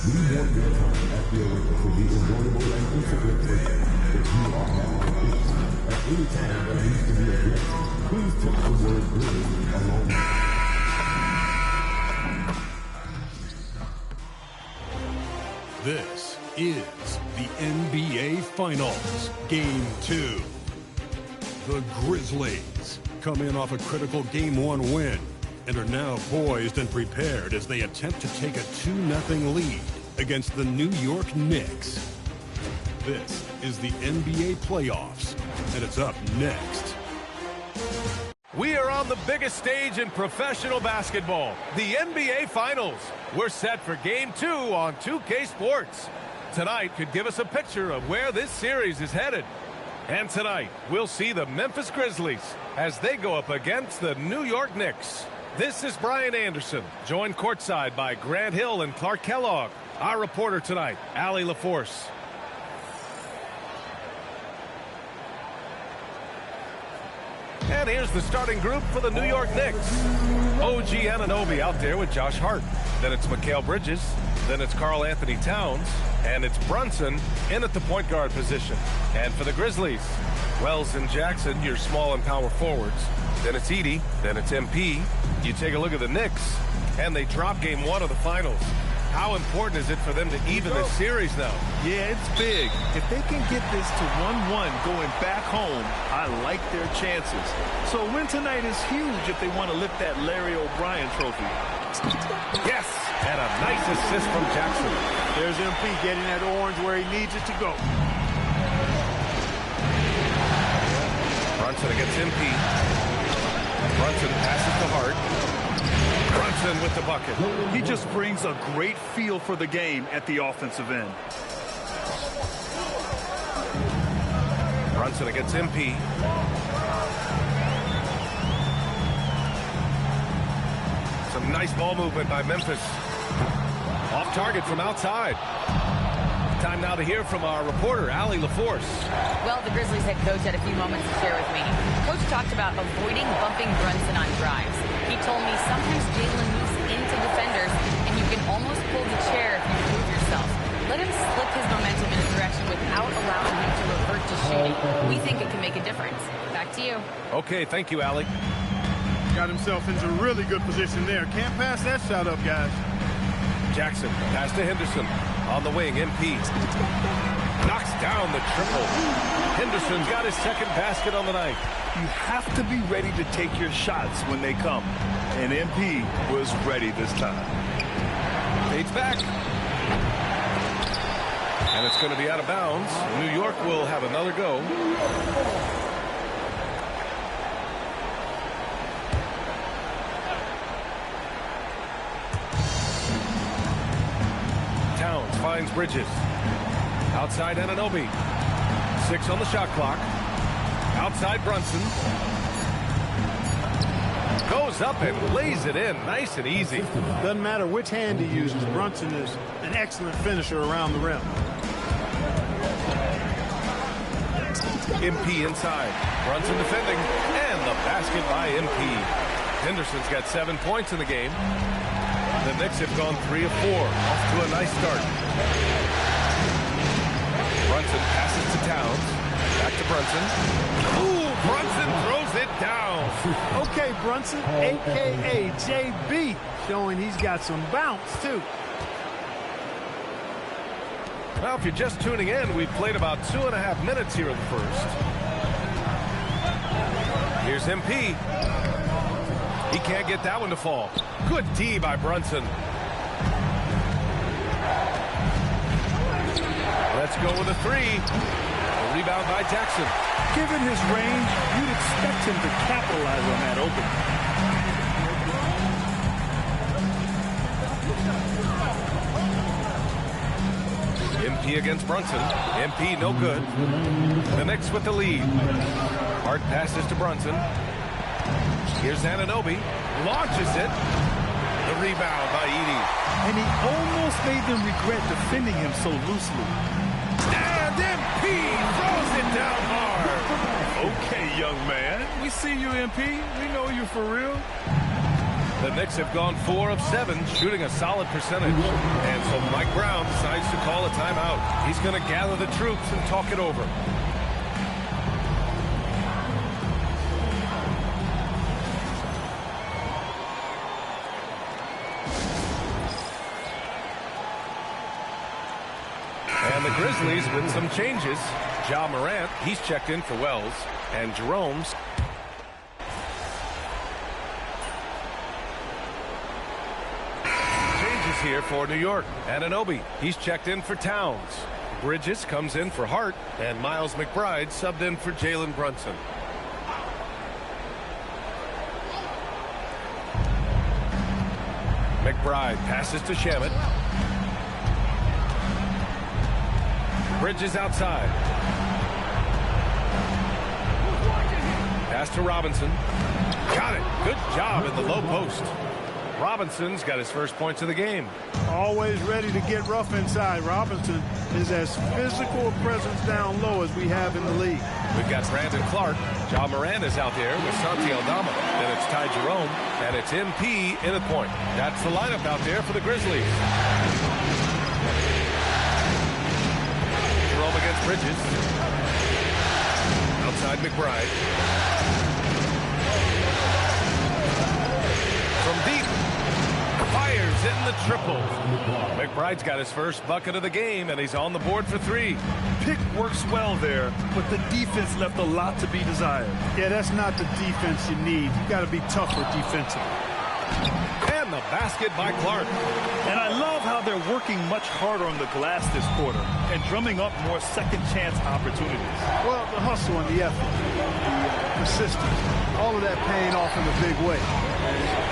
S: We want your time at the arena to be enjoyable and insignificant. If you are having issues at any time that needs to be addressed, please text the word Grizzlies along with
B: This is the NBA Finals, Game 2. The Grizzlies come in off a critical Game 1 win and are now poised and prepared as they attempt to take a 2-0 lead against the New York Knicks. This is the NBA playoffs, and it's up next.
C: We are on the biggest stage in professional basketball, the NBA Finals. We're set for Game 2 on 2K Sports. Tonight could give us a picture of where this series is headed. And tonight, we'll see the Memphis Grizzlies as they go up against the New York Knicks. This is Brian Anderson, joined courtside by Grant Hill and Clark Kellogg. Our reporter tonight, Allie LaForce. And here's the starting group for the New York Knicks. OG Anunoby out there with Josh Hart. Then it's Mikal Bridges. Then it's Karl Anthony Towns. And it's Brunson in at the point guard position. And for the Grizzlies, Wells and Jackson, your small and power forwards. Then it's Edey. Then it's MP. You take a look at the Knicks, and they drop Game 1 of the Finals. How important is it for them to even this series now?
D: Yeah, it's big. If they can get this to 1-1 going back home, I like their chances. So a win tonight is huge if they want to lift that Larry O'Brien trophy.
C: Yes, and a nice assist from Jackson.
A: There's MP getting that orange where he needs it to go.
C: Brunson against MP. Brunson passes to Hart. Brunson with the bucket.
D: He just brings a great feel for the game at the offensive end.
C: Brunson against MP. Some nice ball movement by Memphis. Off target from outside. Time now to hear from our reporter, Allie LaForce.
F: Well, the Grizzlies head coach had a few moments to share with me. Coach talked about avoiding bumping Brunson on drives. He told me sometimes Jalen moves into defenders, and you can almost pull the chair if you move yourself. Let him slip his momentum in a direction without allowing him to revert to shooting. We think it can make a difference. Back to you.
C: Okay, thank you, Allie.
A: Got himself into a really good position there. Can't pass that shot up, guys.
C: Jackson, pass to Henderson. On the wing, MP. Knocks down the triple. Henderson's got his second basket on the night.
D: You have to be ready to take your shots when they come. And MP was ready this time.
C: Fades back. And it's going to be out of bounds. New York will have another go. Towns finds Bridges. Outside Anunoby. 6 on the shot clock. Outside Brunson. Goes up and lays it in. Nice and easy.
A: Doesn't matter which hand he uses. Brunson is an excellent finisher around the rim.
C: MP inside. Brunson defending. And the basket by MP. Henderson's got 7 points in the game. The Knicks have gone 3 of 4. Off to a nice start. Brunson passes to Towns. Back to Brunson. Ooh, Brunson throws it down.
A: Okay, Brunson, a.k.a. JB, showing he's got some bounce, too.
C: Well, if you're just tuning in, we've played about 2.5 minutes here in the first. Here's MP. He can't get that one to fall. Good D by Brunson. Let's go with a 3. A rebound by Jackson.
D: Given his range, you'd expect him to capitalize on that opening.
C: MP against Brunson. MP no good. The Knicks with the lead. Hart passes to Brunson. Here's Anunoby. Launches it. The rebound by Edey.
D: And he almost made them regret defending him so loosely.
C: And MP throws it down hard.
D: Okay, young man. We see you, MP. We know you for real.
C: The Knicks have gone 4 of 7, shooting a solid percentage. And so Mike Brown decides to call a timeout. He's going to gather the troops and talk it over. And the Grizzlies with some changes. Ja Morant, he's checked in for Wells. And Jerome's. Changes here for New York. Anunoby, he's checked in for Towns. Bridges comes in for Hart. And Miles McBride subbed in for Jalen Brunson. McBride passes to Shamet. Bridges outside. Pass to Robinson. Got it. Good job in the low post. Robinson's got his first points of the game.
T: Always ready to get rough inside. Robinson is as physical a presence down low as we have in the league.
C: We've got Brandon Clark. Ja Morant is out there with Santi Aldama. Then it's Ty Jerome. And it's MP in the point. That's the lineup out there for the Grizzlies. Jerome against Bridges. Outside McBride. From deep. Fires in the triple. McBride's got his first bucket of the game, and he's on the board for 3.
D: Pick works well there, but the defense left a lot to be desired.
T: Yeah, that's not the defense you need. You got to be tougher defensively.
C: And the basket by Clark.
D: And I love how they're working much harder on the glass this quarter and drumming up more second chance opportunities.
T: Well, the hustle and the effort, the persistence, all of that paying off in a big way.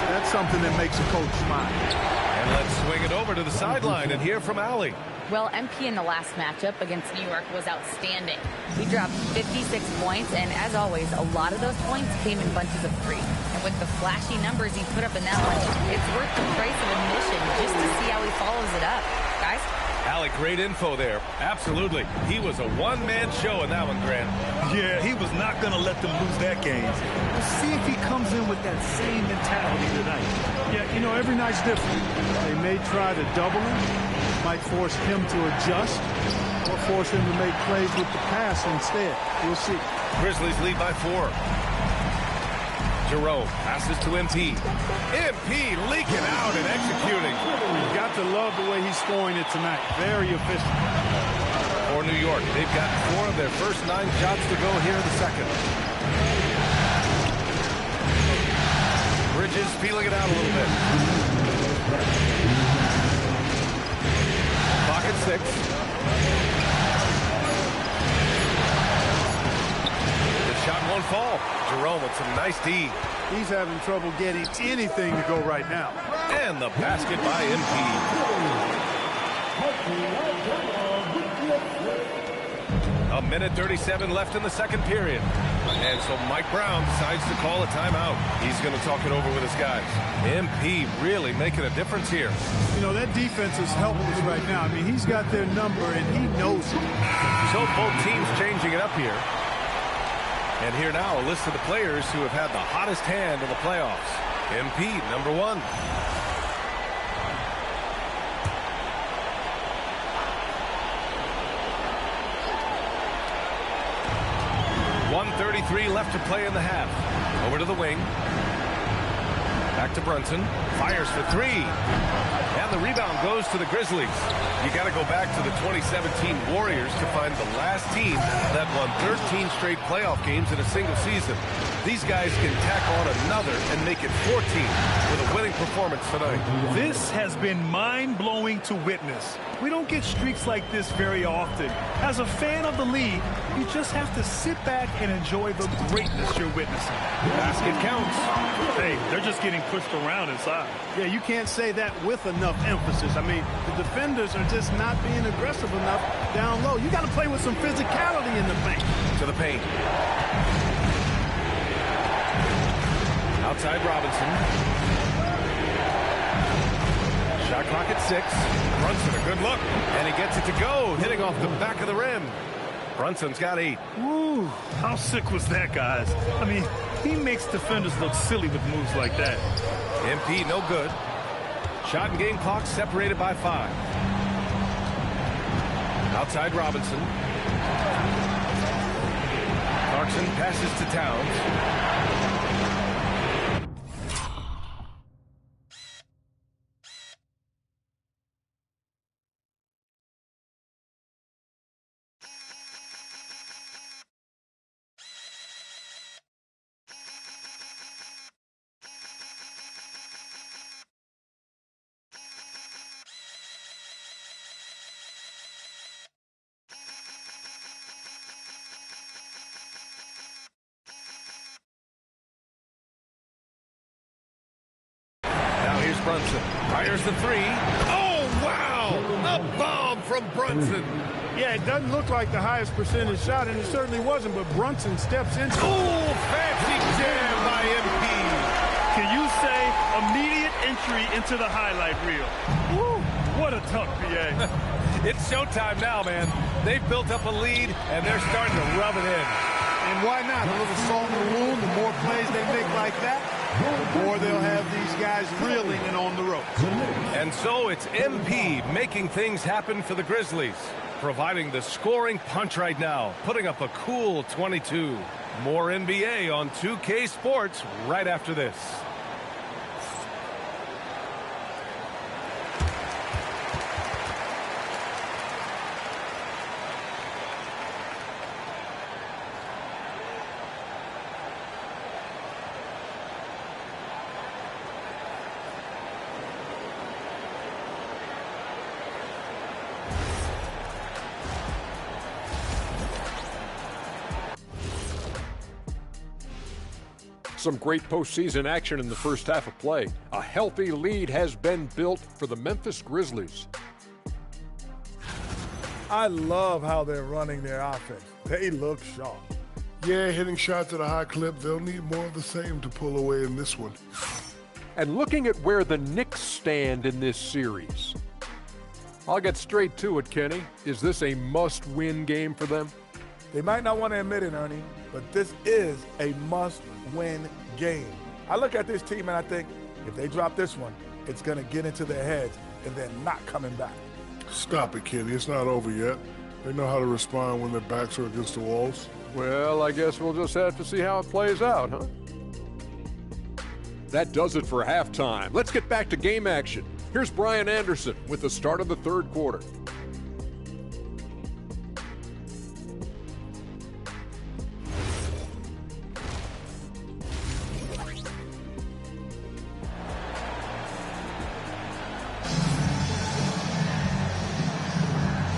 T: That's something that makes a coach smile.
C: And let's swing it over to the sideline and hear from Allie.
F: Well, MP in the last matchup against New York was outstanding. We dropped 56 points, and as always, a lot of those points came in bunches of 3. And with the flashy numbers he put up in that one, it's worth the price of admission just to see how he follows it up. Guys?
C: Allie, great info there. Absolutely. He was a one-man show in that one, Grant.
D: Yeah, he was not going to let them lose that game. We'll see if he comes in with that same mentality tonight.
T: Yeah, you know, every night's different. They may try to double him, might force him to adjust, or force him to make plays with the pass instead. We'll see.
C: Grizzlies lead by 4. Jerome passes to MP. MP leaking out and executing.
T: You've got to love the way he's scoring it tonight. Very efficient.
C: For New York, they've got 4 of their first 9 shots to go here in the second. Bridges feeling it out a little bit. Clock at 6. Shot won't fall. Jerome with some nice D.
T: He's having trouble getting anything to go right now.
C: And the basket by MP. A minute 37 left in the second period. And so Mike Brown decides to call a timeout. He's going to talk it over with his guys. MP really making a difference here.
T: You know, that defense is helpless right now. I mean, he's got their number, and he knows it.
C: So both teams changing it up here. And here now, a list of the players who have had the hottest hand in the playoffs. MP, number 1. .133 left to play in the half. Over to the wing. Back to Brunson. Fires for 3. And the rebound goes to the Grizzlies. You got to go back to the 2017 Warriors to find the last team that won 13 straight playoff games in a single season. These guys can tack on another and make it 14 with a winning performance tonight.
D: This has been mind-blowing to witness. We don't get streaks like this very often. As a fan of the league, you just have to sit back and enjoy the greatness you're witnessing.
C: Basket counts.
D: Hey, they're just getting pushed around inside.
T: Yeah, you can't say that with enough emphasis. I mean, the defenders are just not being aggressive enough down low. You got to play with some physicality in the paint.
C: To the paint. Outside Robinson. Shot clock at 6. Brunson, a good look. And he gets it to go, hitting off the back of the rim. Brunson's got 8.
D: Ooh, how sick was that, guys? I mean, He makes defenders look silly with moves like that.
C: MP no good. Shot and game clock separated by 5. Outside Robinson. Clarkson passes to Towns. Brunson fires the 3. Oh, wow! A bomb from Brunson.
T: Yeah, it doesn't look like the highest percentage shot, and it certainly wasn't, but Brunson steps in.
C: Oh, fancy jam by MP.
D: Can you say immediate entry into the highlight reel? Woo, what a tough PA.
C: It's showtime now, man. They've built up a lead, and they're starting to rub it in.
T: And why not? A little salt in the wound. The more plays they make like that, the more they'll have these guys reeling and on the ropes.
C: And so it's MP making things happen for the Grizzlies, providing the scoring punch right now, putting up a cool 22. More NBA on 2K Sports right after this.
H: Some great postseason action in the first half of play. A healthy lead has been built for the Memphis Grizzlies.
G: I love how they're running their offense. They look sharp.
Q: Yeah, hitting shots at a high clip. They'll need more of the same to pull away in this one.
H: And looking at where the Knicks stand in this series, I'll get straight to it, Kenny. Is this a must-win game for them?
G: They might not want to admit it, Ernie, but this is a must-win game. I look at this team and I think if they drop this one, it's going to get into their heads and then not coming back.
Q: Stop it, Kenny. It's not over yet. They know how to respond when their backs are against the walls.
H: Well, I guess we'll just have to see how it plays out, huh? That does it for halftime. Let's get back to game action. Here's Brian Anderson with the start of the third quarter.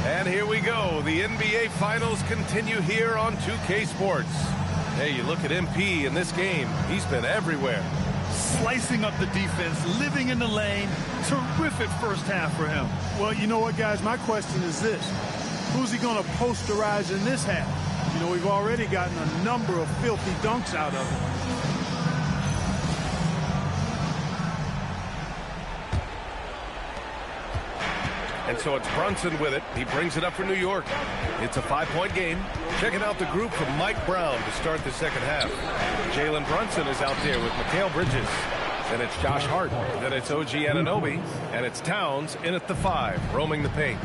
C: And here we go. The NBA Finals continue here on 2K Sports. Hey, you look at MP in this game. He's been everywhere.
D: Slicing up the defense, living in the lane. Terrific first half for him.
T: Well, you know what, guys? My question is this. Who's he going to posterize in this half? You know, we've already gotten a number of filthy dunks out of him.
C: And so it's Brunson with it. He brings it up for New York. It's a 5-point game. Checking out the group from Mike Brown to start the second half. Jalen Brunson is out there with Mikal Bridges. Then it's Josh Hart. Then it's OG Anunoby. And it's Towns in at the 5, roaming the paint.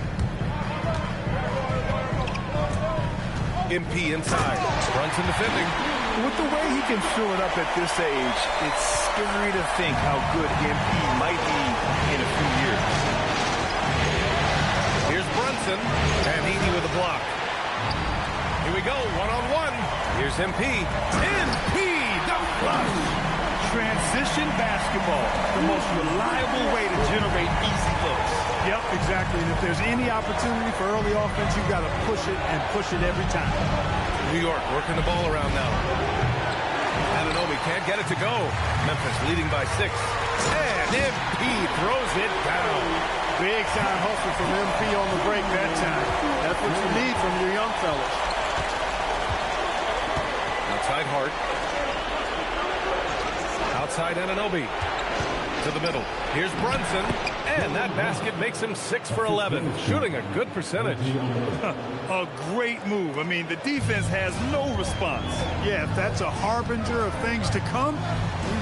C: MP inside. Brunson defending.
D: With the way he can fill it up at this age, it's scary to think how good MP might be in a few years.
C: Here's Brunson, and Heaney with a block. Here we go, one-on-one. Here's MP. MP, the flush.
D: Transition basketball, the most reliable way to generate easy looks.
T: Yep, exactly. And if there's any opportunity for early offense, you've got to push it and push it every time.
C: New York working the ball around now. Anunoby can't get it to go. Memphis leading by 6. And MP throws it down.
T: Big time hustle from MP on the break that time. That's what you need from your young fellas.
C: Outside Hart. Outside Anunoby. to the middle. Here's Brunson, and that basket makes him 6 for 11, shooting a good percentage.
D: A great move. I mean, the defense has no response. Yeah, if that's a harbinger of things to come,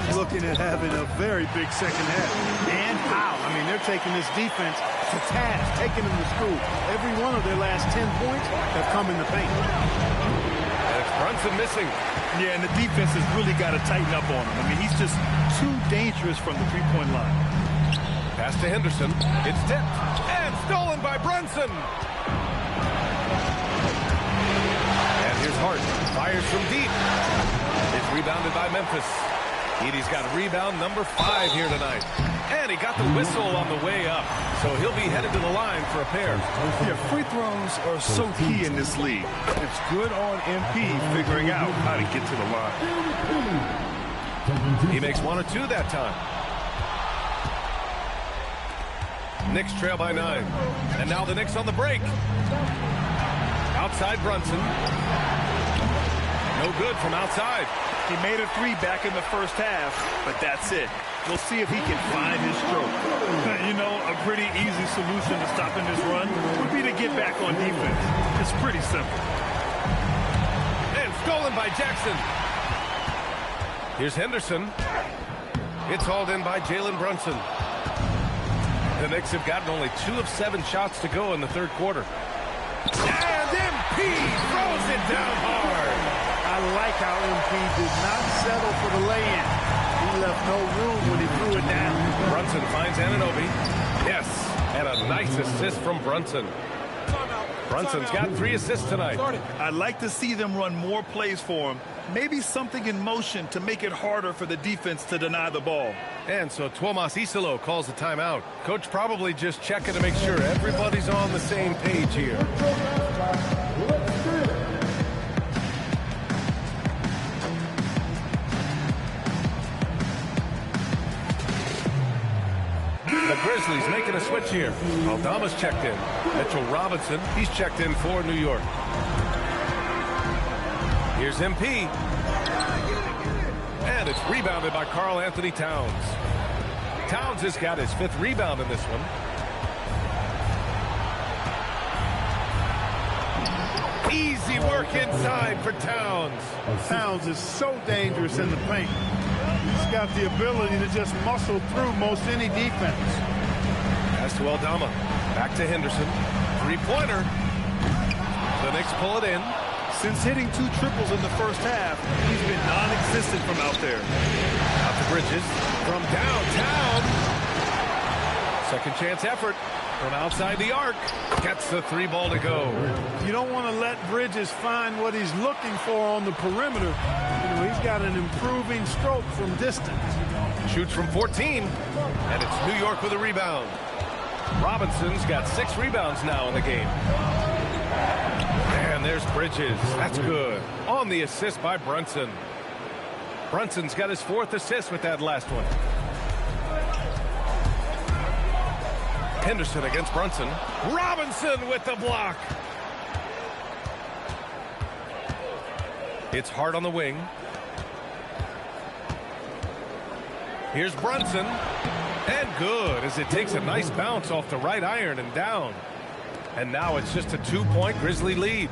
D: he's looking at having a very big second half. And how? I mean, they're taking this defense to task, taking them to school. Every one of their last 10 points have come in the paint.
C: And it's Brunson missing.
D: Yeah, and the defense has really got to tighten up on him. I mean, he's just too dangerous from the three-point line.
C: Pass to Henderson. It's tipped and stolen by Brunson. And here's Hart. Fires from deep. It's rebounded by Memphis. Edey's got rebound number 5 here tonight. And he got the whistle on the way up. So he'll be headed to the line for a pair.
D: Yeah, free throws are so key in this league. It's good on MP figuring out how to get to the line.
C: He makes 1 or 2 that time. Knicks trail by 9. And now the Knicks on the break. Outside Brunson. No good from outside.
D: He made a 3 back in the first half, but that's it. We'll see if he can find his stroke. You know, a pretty easy solution to stopping this run would be to get back on defense. It's pretty simple.
C: And stolen by Jackson. Here's Henderson. It's hauled in by Jalen Brunson. The Knicks have gotten only 2 of 7 shots to go in the third quarter. And MP throws it down hard.
D: I like how MP did not settle for the lay-in. He left no room when he threw it down.
C: Brunson finds Anunoby. Yes, and a nice assist from Brunson. Brunson's got 3 assists tonight.
D: I'd like to see them run more plays for him. Maybe something in motion to make it harder for the defense to deny the ball.
C: And so Tuomas Isalo calls the timeout. Coach probably just checking to make sure everybody's on the same page here. The Grizzlies making a switch here. Aldama's checked in. Mitchell Robinson, he's checked in for New York. Here's MP. And it's rebounded by Karl Anthony Towns. Towns has got his 5th rebound in this one. Easy work inside for Towns.
D: Towns is so dangerous in the paint. He's got the ability to just muscle through most any defense.
C: Pass to Aldama. Back to Henderson. 3-pointer. The Knicks pull it in.
D: Since hitting 2 triples in the first half, he's been non-existent from out there.
C: Out to Bridges. From downtown. Second chance effort. From outside the arc. Gets the 3 ball to go.
D: You don't want to let Bridges find what he's looking for on the perimeter. You know, he's got an improving stroke from distance.
C: Shoots from 14. And it's New York with a rebound. Robinson's got 6 rebounds now in the game. And there's Bridges. That's good. On the assist by Brunson. Brunson's got his 4th assist with that last one. Henderson against Brunson. Robinson with the block. It's Hart on the wing. Here's Brunson. And good as it takes a nice bounce off the right iron and down. And now it's just a 2-point Grizzly lead.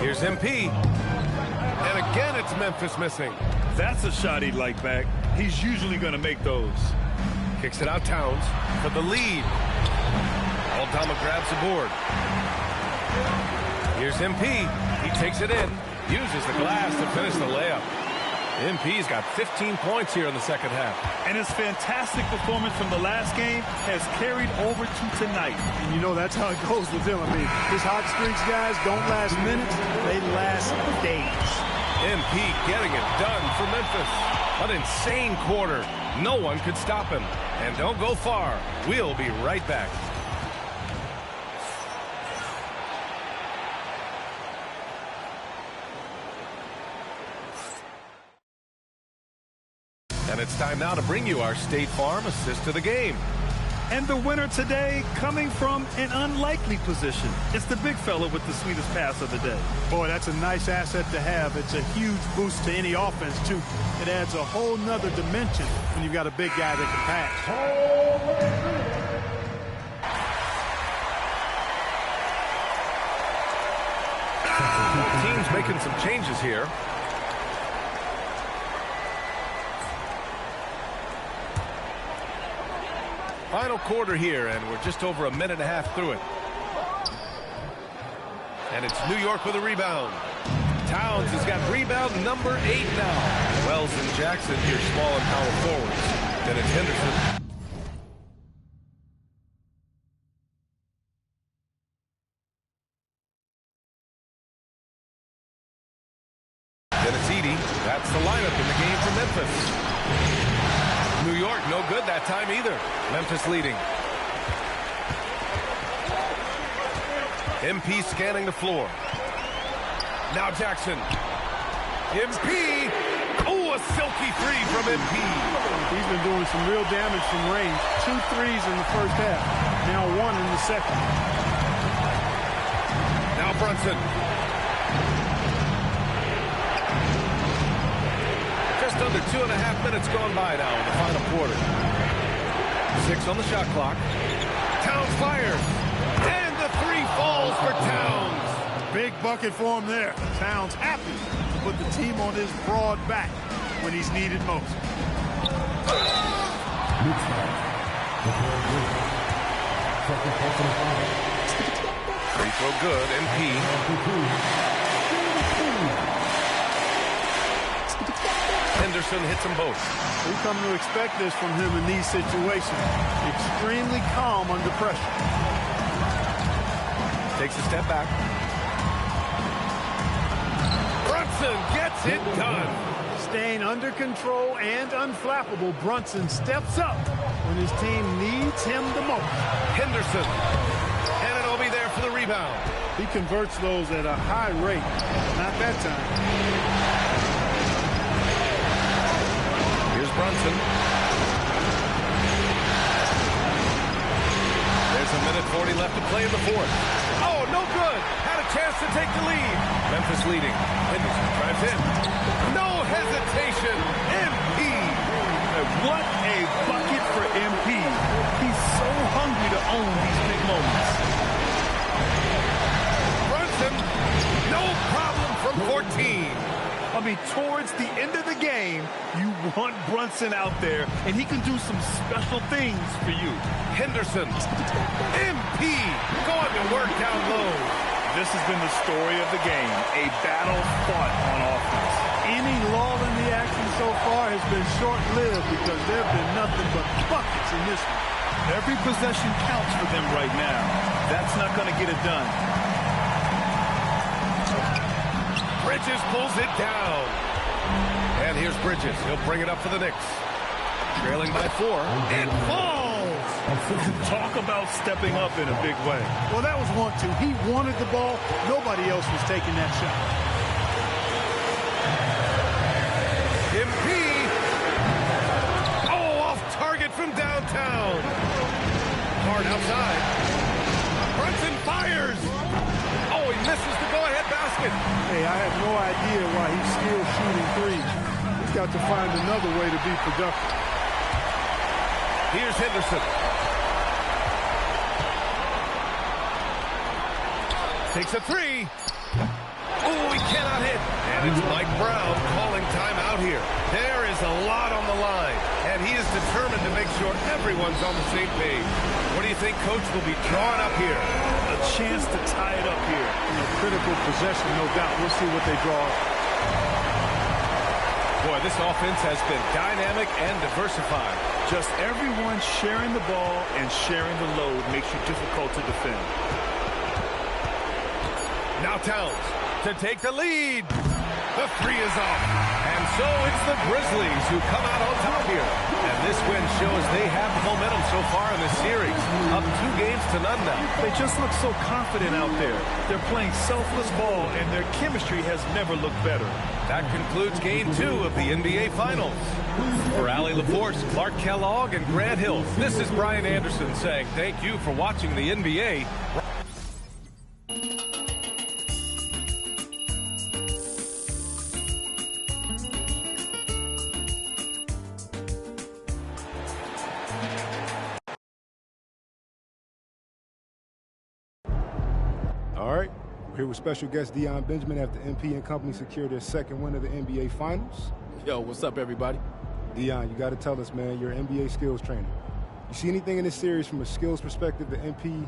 C: Here's MP. And again, it's Memphis missing.
D: That's a shot he'd like back. He's usually going to make those.
C: Kicks it out Towns for the lead. Aldama grabs the board. Here's MP. He takes it in. Uses the glass to finish the layup. MP's got 15 points here in the second half.
D: And his fantastic performance from the last game has carried over to tonight. And you know that's how it goes with him. I mean, his hot streaks, guys, don't last minutes. They last days.
C: MP getting it done for Memphis. An insane quarter. No one could stop him. And don't go far. We'll be right back. And it's time now to bring you our State Farm assist of the game.
D: And the winner today coming from an unlikely position. It's the big fella with the sweetest pass of the day. Boy, that's a nice asset to have. It's a huge boost to any offense, too. It adds a whole nother dimension when you've got a big guy that can pass.
C: Teams making some changes here. Final quarter here, and we're just over a minute and a half through it. And it's New York with a rebound. Towns has got rebound number 8 now. Wells and Jackson here, small and power forwards. Then it's Henderson. That's the lineup in the game for Memphis. New York, no good that time either. Memphis leading. MP scanning the floor. Now Jackson. MP. Oh, a silky three from MP.
T: He's been doing some real damage from range. 2 threes in the first half. Now 1 in the second.
C: Now Brunson. Just under 2.5 minutes gone by now in the final quarter. 6 on the shot clock. Towns fires. And the 3 falls for Towns.
T: Big bucket for him there. Towns happy to put the team on his broad back when he's needed most.
C: Free throw good, MP. Henderson hits them both.
T: We come to expect this from him in these situations. Extremely calm under pressure.
C: Takes a step back. Brunson gets it done.
T: Staying under control and unflappable, Brunson steps up when his team needs him the most.
C: Henderson. And it'll be there for the rebound.
T: He converts those at a high rate. Not that time.
C: Brunson. There's a minute 40 left to play in the fourth. Oh, no good. Had a chance to take the lead. Memphis leading. Henderson drives in. No hesitation. MP.
D: What a bucket for MP. He's so hungry to own these big moments.
C: Brunson. No problem from 14.
D: I mean, towards the end of the game, you want Brunson out there, and he can do some special things for you.
C: Henderson. MP going to work down low.
D: This has been the story of the game, a battle fought on offense.
T: Any lull in the action so far has been short-lived because there have been nothing but buckets in this one.
D: Every possession counts for them right now. That's not going to get it done.
C: Bridges pulls it down. And here's Bridges. He'll bring it up for the Knicks. Trailing by 4. It falls!
D: Talk about stepping up in a big way.
T: Well, that was 1-2. He wanted the ball. Nobody else was taking that shot.
C: MP. Oh, off target from downtown. Hard outside. Brunson fires. Oh, he misses the go-ahead basket.
T: Hey, I have no idea why he's still shooting threes. He's got to find another way to be productive.
C: Here's Henderson. Takes a 3. Oh, he cannot hit. And it's Mike Brown calling timeout here. There is a lot on the line, and he is determined to make sure everyone's on the same page. What do you think Coach will be drawing up here?
D: A chance to tie it up here.
T: A critical possession, no doubt. We'll see what they draw.
C: Boy, this offense has been dynamic and diversified.
D: Just everyone sharing the ball and sharing the load makes you difficult to defend.
C: Now Towns to take the lead. The 3 is off. And So it's the Grizzlies who come out on top here. And this win shows they have the momentum so far in the series. Up 2 games to none now.
D: They just look so confident out there. They're playing selfless ball, and their chemistry has never looked better.
C: That concludes Game 2 of the NBA Finals. For Allie LaForce, Clark Kellogg, and Grant Hill, this is Brian Anderson saying thank you for watching the NBA.
L: All right, we're here with special guest Dion Benjamin after MP and company secured their second win of the NBA Finals.
U: Yo, what's up, everybody?
L: Dion, you got to tell us, man, you're an NBA skills trainer. You see anything in this series from a skills perspective that MP,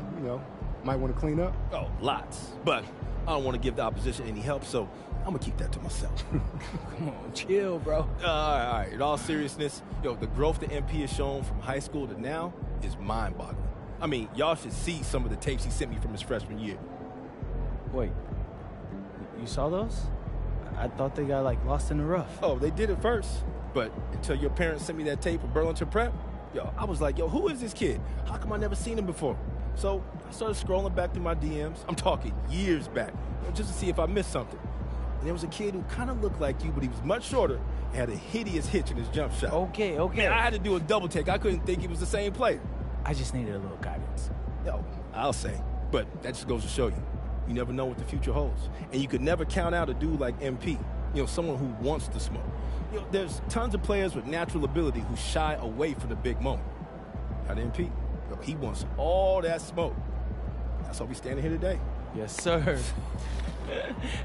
L: might want to clean up?
U: Oh, lots. But I don't want to give the opposition any help, so I'm going to keep that to myself.
I: Come on, chill, bro.
U: All right. In all seriousness, the growth that MP has shown from high school to now is mind-boggling. I mean, y'all should see some of the tapes he sent me from his freshman year.
I: Wait, you saw those? I thought they got, lost in the rough.
U: Oh, they did it first. But until your parents sent me that tape of Burlington Prep, I was like, who is this kid? How come I never seen him before? So I started scrolling back through my DMs. I'm talking years back, just to see if I missed something. And there was a kid who kind of looked like you, but he was much shorter and had a hideous hitch in his jump shot.
I: Okay.
U: Man, I had to do a double take. I couldn't think he was the same player.
I: I just needed a little guidance.
U: I'll say. But that just goes to show you. You never know what the future holds. And you could never count out a dude like MP, someone who wants to smoke. There's tons of players with natural ability who shy away from the big moment. Not MP. He wants all that smoke. That's why we standing here today.
I: Yes, sir.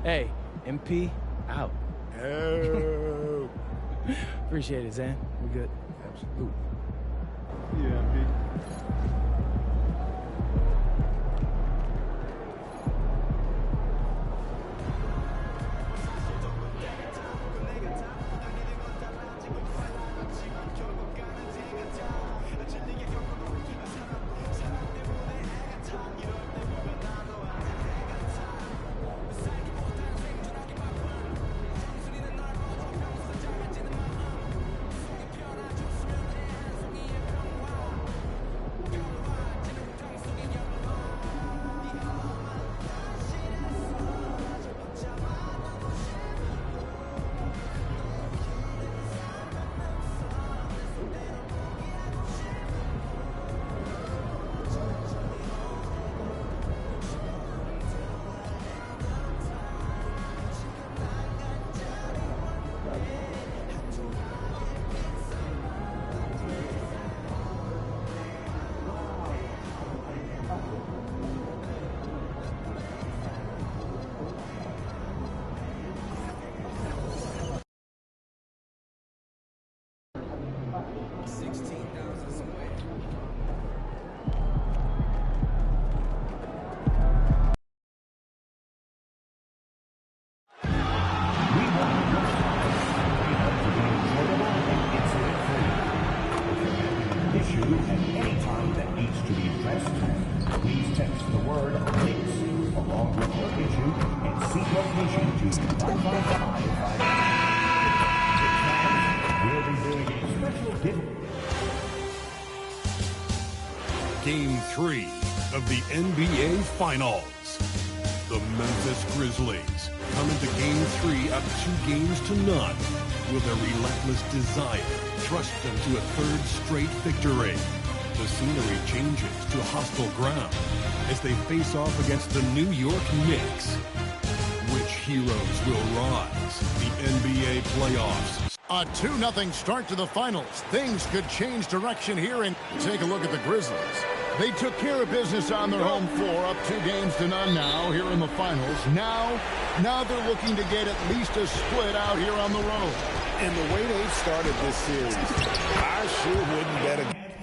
I: Hey, MP, out.
U: Oh.
I: Appreciate it, Zan. We good?
U: Absolutely.
D: Yeah, MP.
B: Game 3 of the NBA Finals. The Memphis Grizzlies come into Game 3 up 2-0 with a relentless desire thrust them to a third straight victory. The scenery changes to hostile ground as they face off against the New York Knicks. Which heroes will rise? The NBA playoffs.
N: A 2-0 start to the finals. Things could change direction here, and take a look at the Grizzlies. They took care of business on their home floor, up 2-0 now here in the finals. Now they're looking to get at least a split out here on the road.
O: And the way they've started this series, I sure wouldn't bet against.